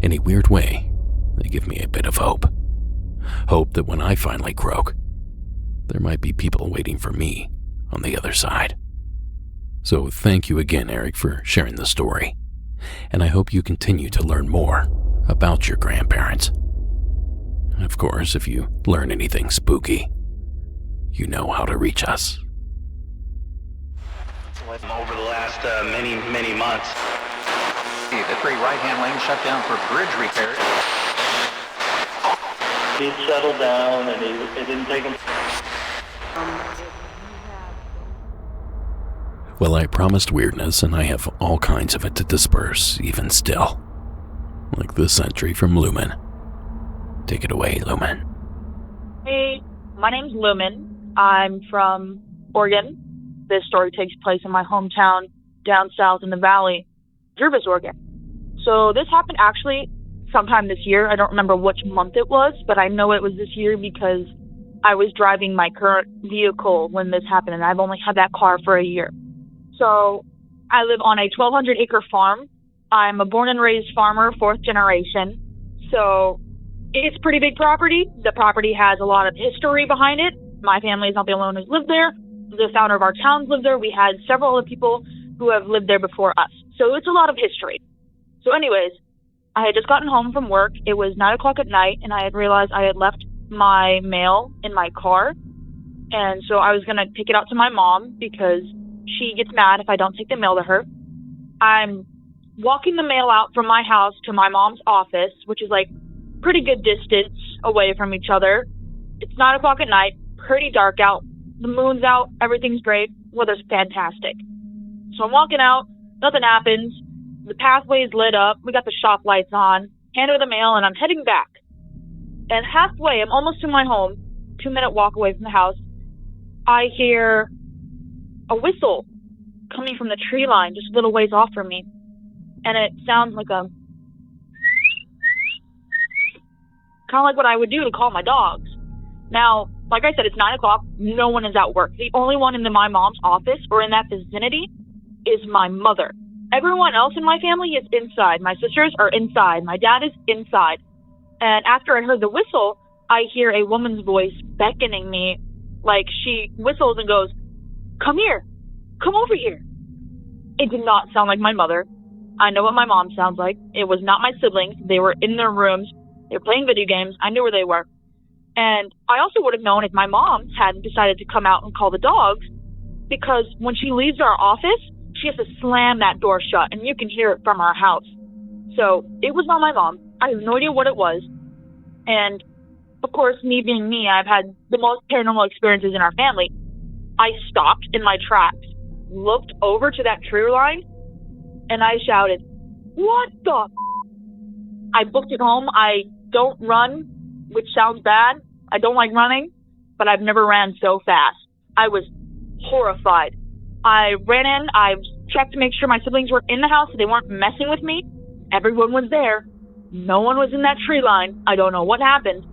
in a weird way, they give me a bit of hope. Hope that when I finally croak, there might be people waiting for me on the other side. So thank you again, Eric, for sharing the story. And I hope you continue to learn more about your grandparents. And of course, if you learn anything spooky, you know how to reach us. Over the last many months. The 3 right-hand lanes shut down for bridge repairs. He settled down, and it didn't take him. Well, I promised weirdness, and I have all kinds of it to disperse, even still. Like this entry from Lumen. Take it away, Lumen. Hey, my name's Lumen. I'm from Oregon. This story takes place in my hometown down south in the valley, Jervis, Oregon. So this happened actually sometime this year. I don't remember which month it was, but I know it was this year because I was driving my current vehicle when this happened, and I've only had that car for a year. So I live on a 1,200-acre farm. I'm a born and raised farmer, 4th generation. So it's pretty big property. The property has a lot of history behind it. My family is not the only one who's lived there. The founder of our town's lived there. We had several other people who have lived there before us. So it's a lot of history. So anyways, I had just gotten home from work. It was 9 o'clock at night, and I had realized I had left my mail in my car. And so I was going to take it out to my mom because she gets mad if I don't take the mail to her. I'm walking the mail out from my house to my mom's office, which is like pretty good distance away from each other. It's 9 o'clock at night, pretty dark out. The moon's out, everything's great, weather's fantastic. So I'm walking out, nothing happens. The pathway's lit up, we got the shop lights on, hand her the mail, and I'm heading back. And halfway, I'm almost to my home, 2-minute walk away from the house, I hear a whistle coming from the tree line just a little ways off from me. And it sounds like kind of like what I would do to call my dogs. Now, like I said, it's 9 o'clock. No one is at work. The only one in my mom's office or in that vicinity is my mother. Everyone else in my family is inside. My sisters are inside. My dad is inside. And after I heard the whistle, I hear a woman's voice beckoning me. Like, she whistles and goes, "Come here. Come over here." It did not sound like my mother. I know what my mom sounds like. It was not my siblings. They were in their rooms. They were playing video games. I knew where they were. And I also would have known if my mom hadn't decided to come out and call the dogs, because when she leaves our office, she has to slam that door shut, and you can hear it from our house. So it was not my mom. I have no idea what it was. And of course, me being me, I've had the most paranormal experiences in our family. I stopped in my tracks, looked over to that tree line, and I shouted, "What the?" I booked it home. I don't run, which sounds bad. I don't like running, but I've never ran so fast. I was horrified. I ran in. I checked to make sure my siblings were in the house so they weren't messing with me. Everyone was there. No one was in that tree line. I don't know what happened.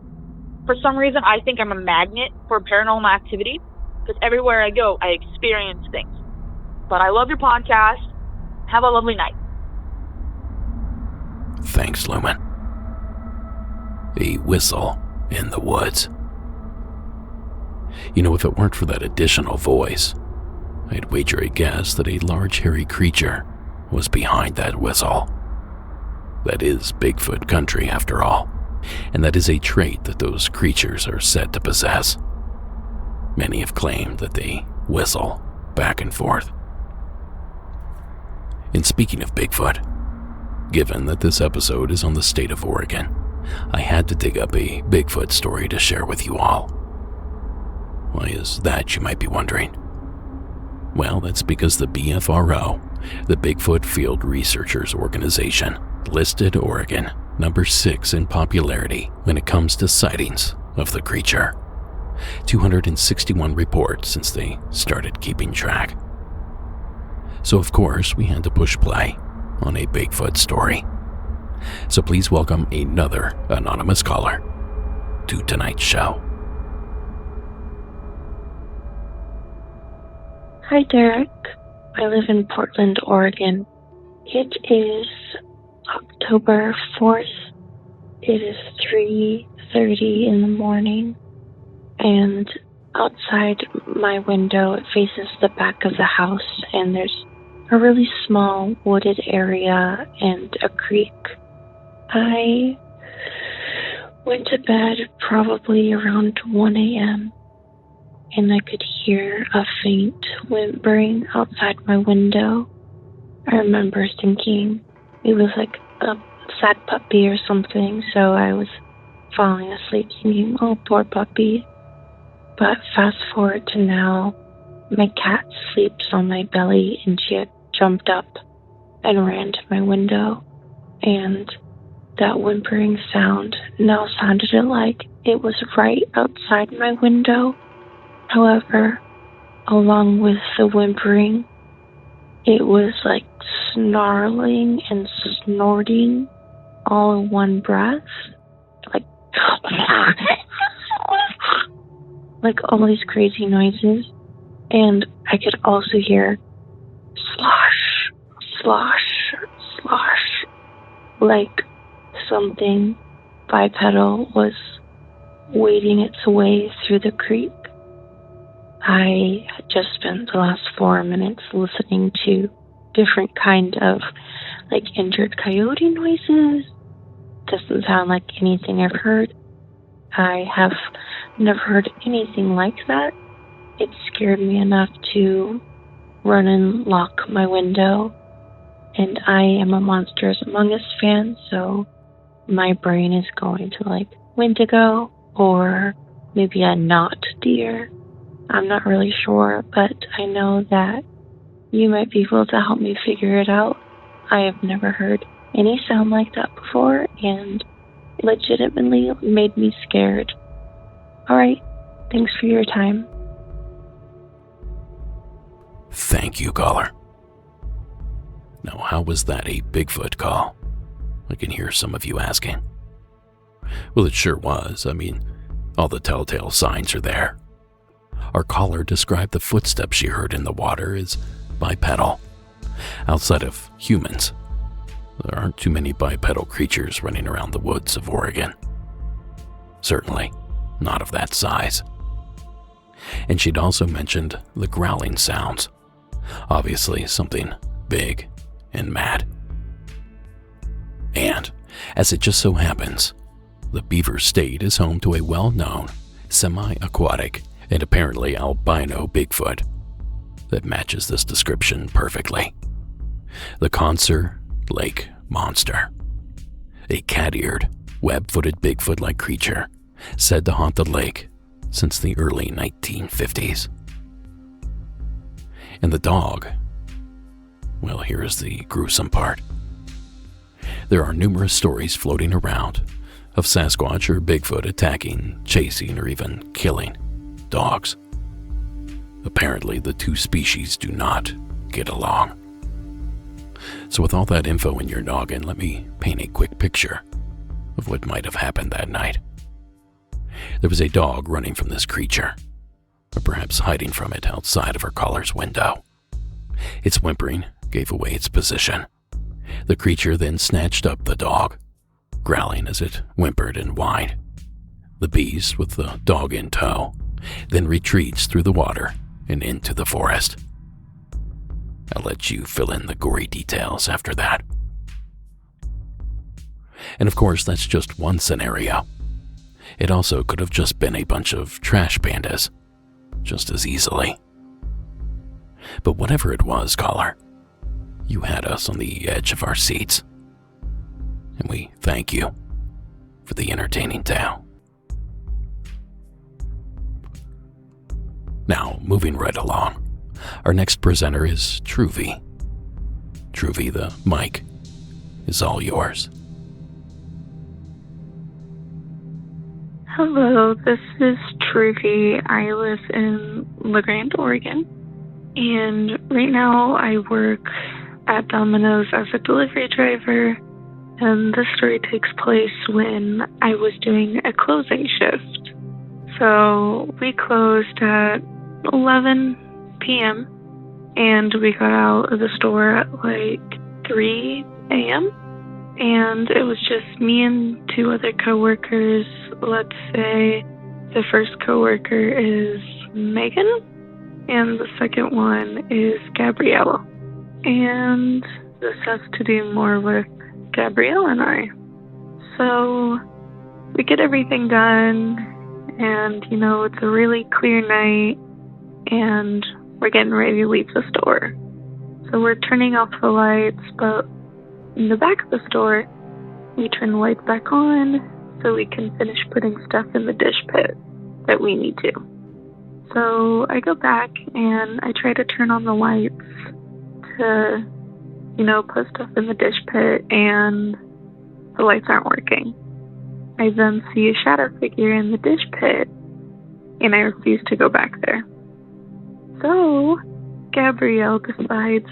For some reason, I think I'm a magnet for paranormal activity, because everywhere I go, I experience things. But I love your podcast. Have a lovely night. Thanks, Lumen. A whistle in the woods. You know, if it weren't for that additional voice, I'd wager a guess that a large hairy creature was behind that whistle. That is Bigfoot country, after all, and that is a trait that those creatures are said to possess. Many have claimed that they whistle back and forth. And speaking of Bigfoot, given that this episode is on the state of Oregon, I had to dig up a Bigfoot story to share with you all. Why is that, you might be wondering? Well, that's because the BFRO, the Bigfoot Field Researchers Organization, listed Oregon number 6 in popularity when it comes to sightings of the creature. 261 reports since they started keeping track. So of course, we had to push play on a Bigfoot story. So please welcome another anonymous caller to tonight's show. Hi, Derek. I live in Portland, Oregon. It is October 4th. It is 3:30 in the morning, and outside my window, it faces the back of the house, and there's a really small wooded area and a creek. I went to bed probably around 1 a.m., and I could hear a faint whimpering outside my window. I remember thinking it was like a sad puppy or something, so I was falling asleep thinking, "Oh, poor puppy." But fast forward to now, my cat sleeps on my belly, and she had jumped up and ran to my window, and that whimpering sound now sounded like it was right outside my window. However, along with the whimpering, it was like snarling and snorting all in one breath. Like all these crazy noises. And I could also hear slosh, slosh, slosh, like something bipedal was wading its way through the creek. I had just spent the last 4 minutes listening to different kind of like injured coyote noises. Doesn't sound like anything I've heard. I have never heard anything like that. It scared me enough to run and lock my window. And I am a Monsters Among Us fan, so my brain is going to like Wendigo or maybe a not deer. I'm not really sure, but I know that you might be able to help me figure it out. I have never heard any sound like that before, and legitimately made me scared. Alright, thanks for your time. Thank you, caller. Now, how was that a Bigfoot call? I can hear some of you asking. Well, it sure was. I mean, all the telltale signs are there. Our caller described the footsteps she heard in the water as bipedal, Outside of humans, there aren't too many bipedal creatures running around the woods of Oregon. Certainly not of that size. And she'd also mentioned the growling sounds. Obviously something big and mad. And, as it just so happens, the Beaver State is home to a well-known, semi-aquatic, and apparently albino Bigfoot that matches this description perfectly. The Conser Lake Monster. A cat-eared, web-footed Bigfoot-like creature said to haunt the lake since the early 1950s. And the dog, well, here's the gruesome part. There are numerous stories floating around of Sasquatch or Bigfoot attacking, chasing, or even killing dogs. Apparently, the two species do not get along. So with all that info in your noggin, let me paint a quick picture of what might have happened that night. There was a dog running from this creature, or perhaps hiding from it outside of her collar's window. Its whimpering gave away its position. The creature then snatched up the dog, growling as it whimpered and whined. The beast, with the dog in tow, then retreats through the water and into the forest. I'll let you fill in the gory details after that. And of course, that's just one scenario. It also could have just been a bunch of trash pandas, just as easily. But whatever it was, caller, you had us on the edge of our seats. And we thank you for the entertaining tale. Now, moving right along, our next presenter is Truvy. Truvy, the mic is all yours. Hello, this is Truvy. I live in LaGrande, Oregon, and right now I work at Domino's as a delivery driver, and this story takes place when I was doing a closing shift. So we closed at 11 p.m. and we got out of the store at like 3 a.m. and it was just me and two other coworkers. Let's say the first coworker is Megan and the second one is Gabriella. And this has to do more with Gabrielle and I. So we get everything done, and it's a really clear night, and we're getting ready to leave the store. So we're turning off the lights, but in the back of the store, we turn the lights back on so we can finish putting stuff in the dish pit that we need to. So I go back and I try to turn on the lights to, put stuff in the dish pit, and the lights aren't working. I then see a shadow figure in the dish pit, and I refuse to go back there. So Gabrielle decides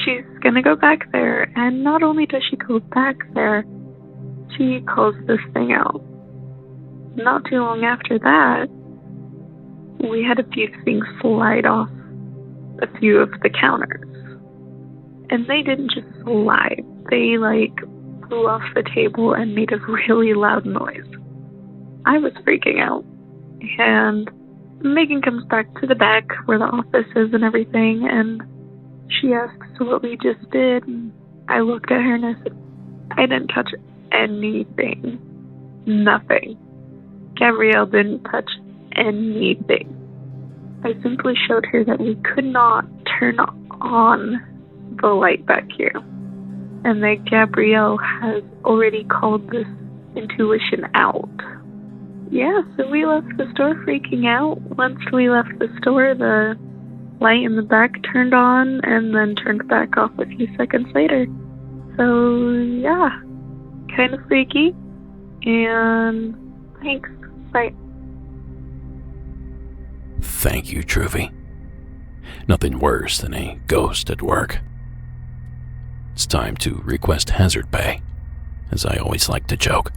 she's gonna go back there, and not only does she go back there, she calls this thing out. Not too long after that, we had a few things slide off a few of the counters. And they didn't just slide. They, flew off the table and made a really loud noise. I was freaking out. And Megan comes back to the back where the office is and everything, and she asks what we just did. And I looked at her and I said, I didn't touch anything. Nothing. Gabrielle didn't touch anything. I simply showed her that we could not turn on the light back here, and that Gabrielle has already called this intuition out. Yeah, so we left the store freaking out. Once we left the store, the light in the back turned on and then turned back off a few seconds later. So, yeah, kind of freaky. And thanks. Bye. Thank you, Truvy. Nothing worse than a ghost at work. It's time to request hazard pay, as I always like to joke.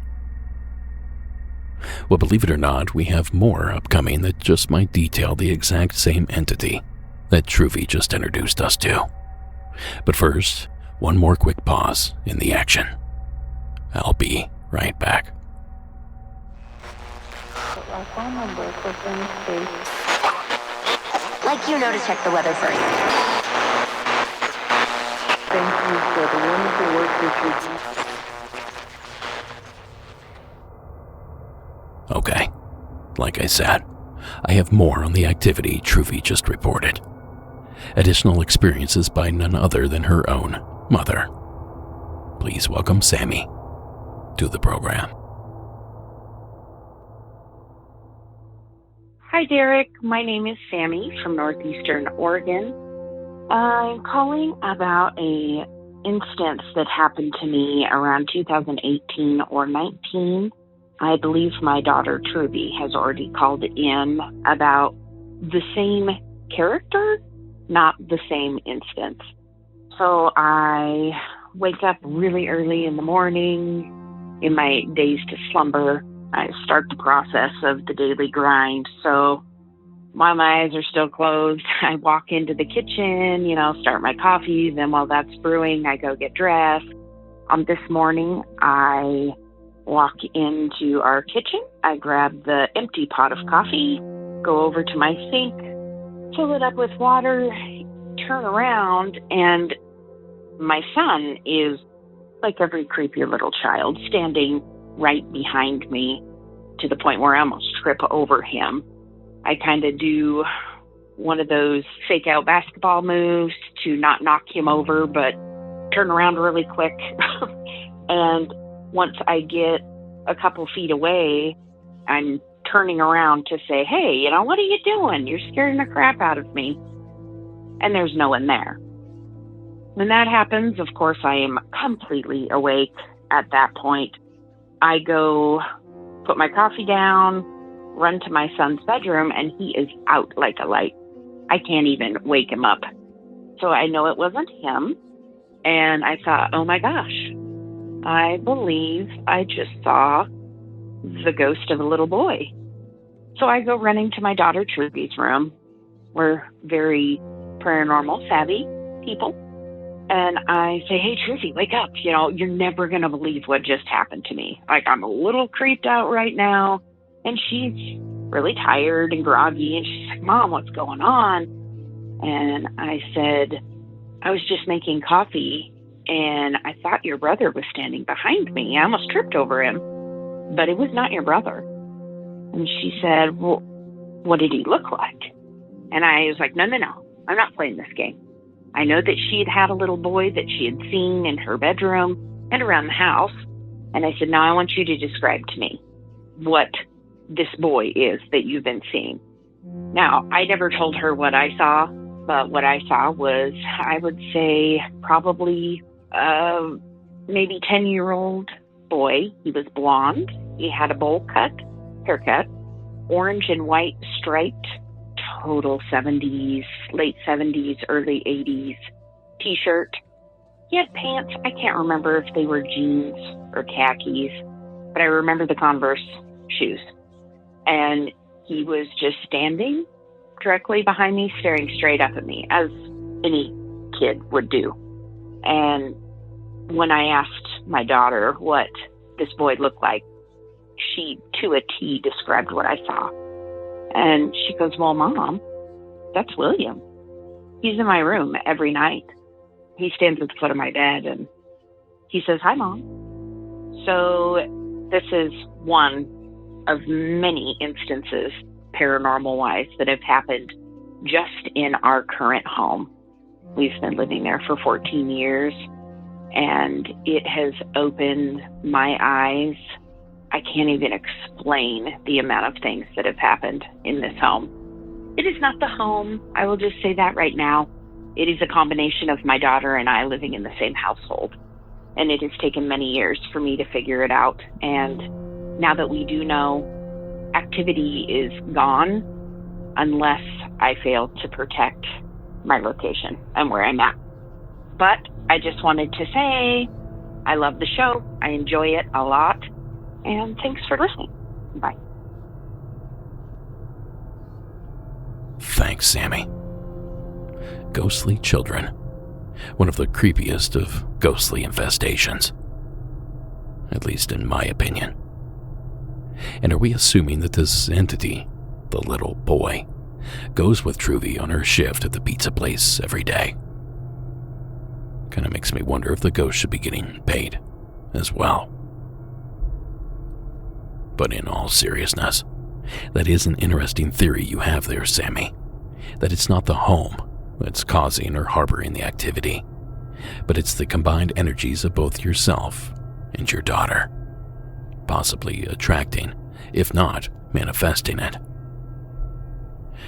Well, believe it or not, we have more upcoming that just might detail the exact same entity that Truvy just introduced us to. But first, one more quick pause in the action. I'll be right back. Like you know to check the weather first. Thank you for the wonderful work that you do. Okay, like I said, I have more on the activity Truvy just reported. Additional experiences by none other than her own mother. Please welcome Sammy to the program. Hi, Derek. My name is Sammy from Northeastern Oregon. I'm calling about a instance that happened to me around 2018 or 19. I believe my daughter Truvy has already called in about the same character, not the same instance. So I wake up really early in the morning in my days to slumber. I start the process of the daily grind. So while my eyes are still closed, I walk into the kitchen, start my coffee. Then while that's brewing, I go get dressed. This morning, I walk into our kitchen. I grab the empty pot of coffee, go over to my sink, fill it up with water, turn around, and my son is, like every creepy little child, standing right behind me to the point where I almost trip over him. I kind of do one of those fake out basketball moves to not knock him over, but turn around really quick. And once I get a couple feet away, I'm turning around to say, hey, what are you doing? You're scaring the crap out of me. And there's no one there. When that happens, of course, I am completely awake at that point. I go put my coffee down, run to my son's bedroom, and he is out like a light. I can't even wake him up. So I know it wasn't him. And I thought, oh my gosh, I believe I just saw the ghost of a little boy. So I go running to my daughter Truvy's room. We're very paranormal savvy people. And I say, hey, Truvy, wake up. You're never going to believe what just happened to me. Like, I'm a little creeped out right now. And she's really tired and groggy. And she's like, Mom, what's going on? And I said, I was just making coffee, and I thought your brother was standing behind me. I almost tripped over him, but it was not your brother. And she said, well, what did he look like? And I was like, no, I'm not playing this game. I know that she had a little boy that she had seen in her bedroom and around the house. And I said, now I want you to describe to me what this boy is that you've been seeing. Now, I never told her what I saw, but what I saw was, I would say, probably maybe 10-year-old boy. He was blonde. He had a bowl cut, haircut, orange and white striped, total 70s, late 70s, early 80s t-shirt. He had pants. I can't remember if they were jeans or khakis, but I remember the Converse shoes. And he was just standing directly behind me, staring straight up at me, as any kid would do. And when I asked my daughter what this boy looked like, she, to a T, described what I saw. And she goes, well, Mom, that's William. He's in my room every night. He stands at the foot of my bed, and he says, hi, Mom. So this is one of many instances, paranormal-wise, that have happened just in our current home. We've been living there for 14 years, and it has opened my eyes. I can't even explain the amount of things that have happened in this home. It is not the home. I will just say that right now. It is a combination of my daughter and I living in the same household. And it has taken many years for me to figure it out. And now that we do know, activity is gone unless I fail to protect my location and where I'm at. But I just wanted to say I love the show. I enjoy it a lot. And thanks for listening. Bye. Thanks, Sammy. Ghostly children One of the creepiest of ghostly infestations. At least in my opinion. And are we assuming that this entity, the little boy, goes with Truvy on her shift at the pizza place every day? Kind of makes me wonder if the ghost should be getting paid as well. But in all seriousness, that is an interesting theory you have there, Sammy. That it's not the home that's causing or harboring the activity, but it's the combined energies of both yourself and your daughter, possibly attracting, if not manifesting it.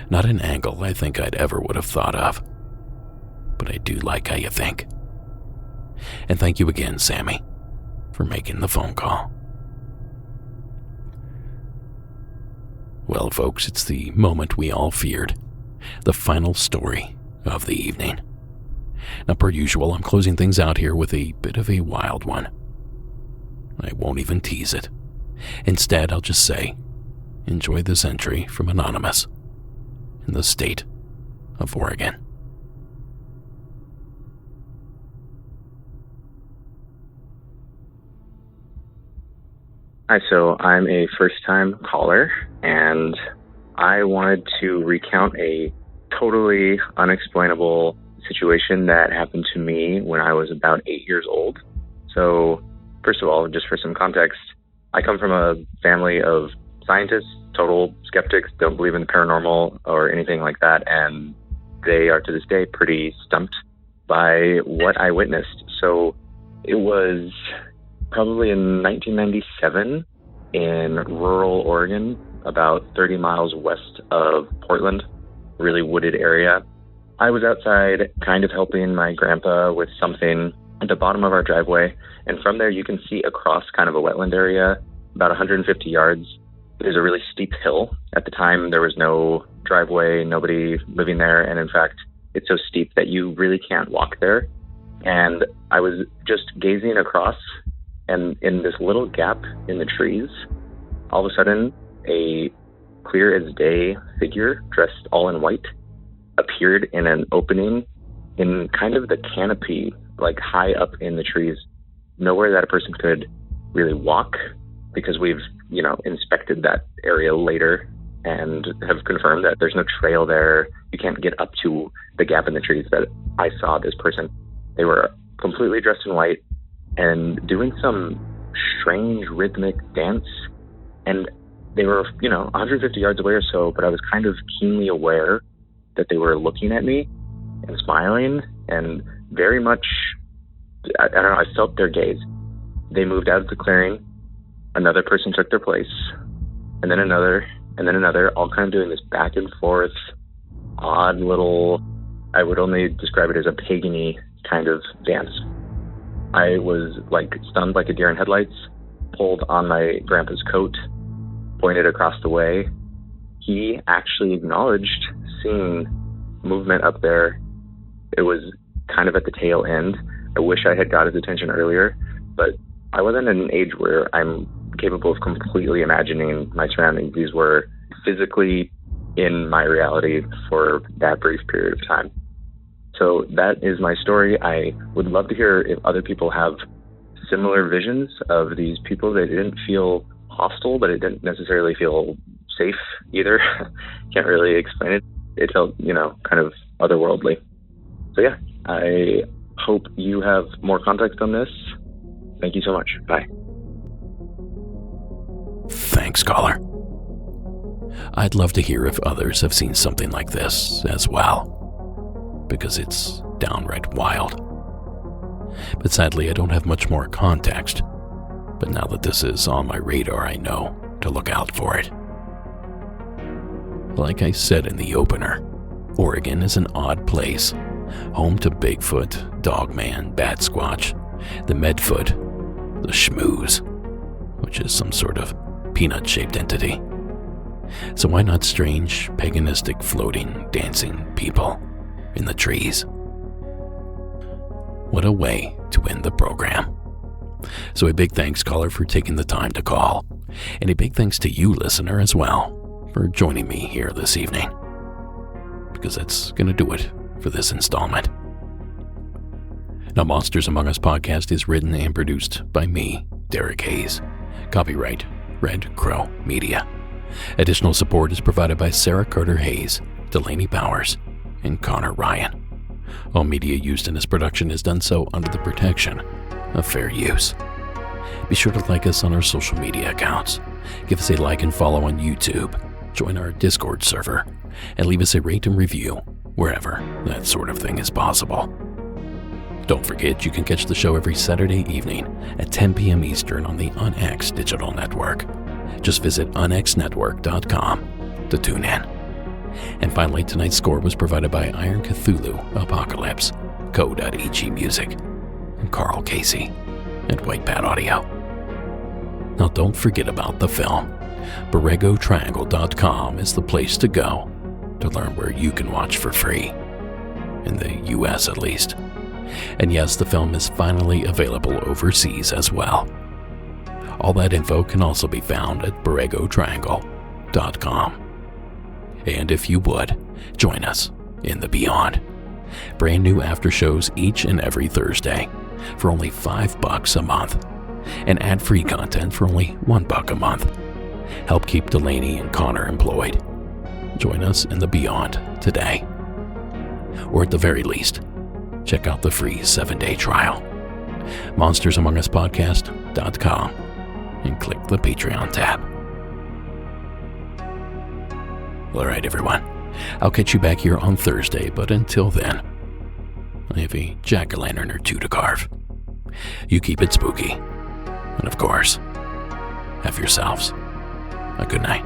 Not an angle I think I'd ever would have thought of, but I do like how you think. And thank you again, Sammy, for making the phone call. Well, folks, it's the moment we all feared. The final story of the evening. Now, per usual, I'm closing things out here with a bit of a wild one. I won't even tease it. Instead, I'll just say, enjoy this entry from Anonymous in the state of Oregon. Hi, so I'm a first-time caller, and I wanted to recount a totally unexplainable situation that happened to me when I was about 8 years old. So, first of all, just for some context, I come from a family of scientists, total skeptics, don't believe in the paranormal or anything like that, and they are to this day pretty stumped by what I witnessed. So, it was probably in 1997 in rural Oregon, about 30 miles west of Portland, really wooded area. I was outside kind of helping my grandpa with something at the bottom of our driveway, and from there you can see across kind of a wetland area, about 150 yards. There's a really steep hill. At the time there was no driveway, nobody living there, and in fact it's so steep that you really can't walk there. And I was just gazing across, and in this little gap in the trees, all of a sudden, a clear as day figure dressed all in white appeared in an opening in kind of the canopy, like high up in the trees, nowhere that a person could really walk, because we've, inspected that area later and have confirmed that there's no trail there. You can't get up to the gap in the trees that I saw this person. They were completely dressed in white and doing some strange rhythmic dance. And they were, 150 yards away or so, but I was kind of keenly aware that they were looking at me and smiling and very much, I don't know, I felt their gaze. They moved out of the clearing. Another person took their place, and then another, all kind of doing this back and forth, odd little, I would only describe it as a pagan-y kind of dance. I was stunned like a deer in headlights, pulled on my grandpa's coat, pointed across the way. He actually acknowledged seeing movement up there. It was kind of at the tail end. I wish I had got his attention earlier, but I wasn't at an age where I'm capable of completely imagining my surroundings. These were physically in my reality for that brief period of time. So that is my story. I would love to hear if other people have similar visions of these people. They didn't feel hostile, but it didn't necessarily feel safe either. Can't really explain it. It felt, kind of otherworldly. So yeah, I hope you have more context on this. Thank you so much. Bye. Thanks, caller. I'd love to hear if others have seen something like this as well, because it's downright wild. But sadly, I don't have much more context. But now that this is on my radar, I know to look out for it. Like I said in the opener, Oregon is an odd place, home to Bigfoot, Dogman, Batsquatch, the Medfoot, the Schmooze, which is some sort of peanut-shaped entity. So why not strange, paganistic, floating, dancing people in the trees? What a way to end the program. So a big thanks, caller, for taking the time to call. And a big thanks to you, listener, as well, for joining me here this evening. Because that's going to do it for this installment. Now, Monsters Among Us podcast is written and produced by me, Derek Hayes. Copyright Red Crow Media. Additional support is provided by Sarah Carter Hayes, Delaney Powers, and Connor Ryan. All media used in this production is done so under the protection of fair use. Be sure to like us on our social media accounts, give us a like and follow on YouTube, join our Discord server, and leave us a rate and review wherever that sort of thing is possible. Don't forget you can catch the show every Saturday evening at 10 p.m. Eastern on the UnX digital network. Just visit unxnetwork.com to tune in. And finally, tonight's score was provided by Iron Cthulhu Apocalypse, Co.eg Music, and Carl Casey at White Pat Audio. Now don't forget about the film. BorregoTriangle.com is the place to go to learn where you can watch for free, in the US at least. And yes, the film is finally available overseas as well. All that info can also be found at BorregoTriangle.com. And if you would, join us in the Beyond. Brand new after shows each and every Thursday for only $5 a month, and ad-free content for only $1 a month. Help keep Delaney and Connor employed. Join us in the Beyond today. Or at the very least, check out the free 7-day trial. MonstersAmongUsPodcast.com and click the Patreon tab. All right, everyone. I'll catch you back here on Thursday, but until then, I have a jack-o'-lantern or two to carve. You keep it spooky. And of course, have yourselves a good night.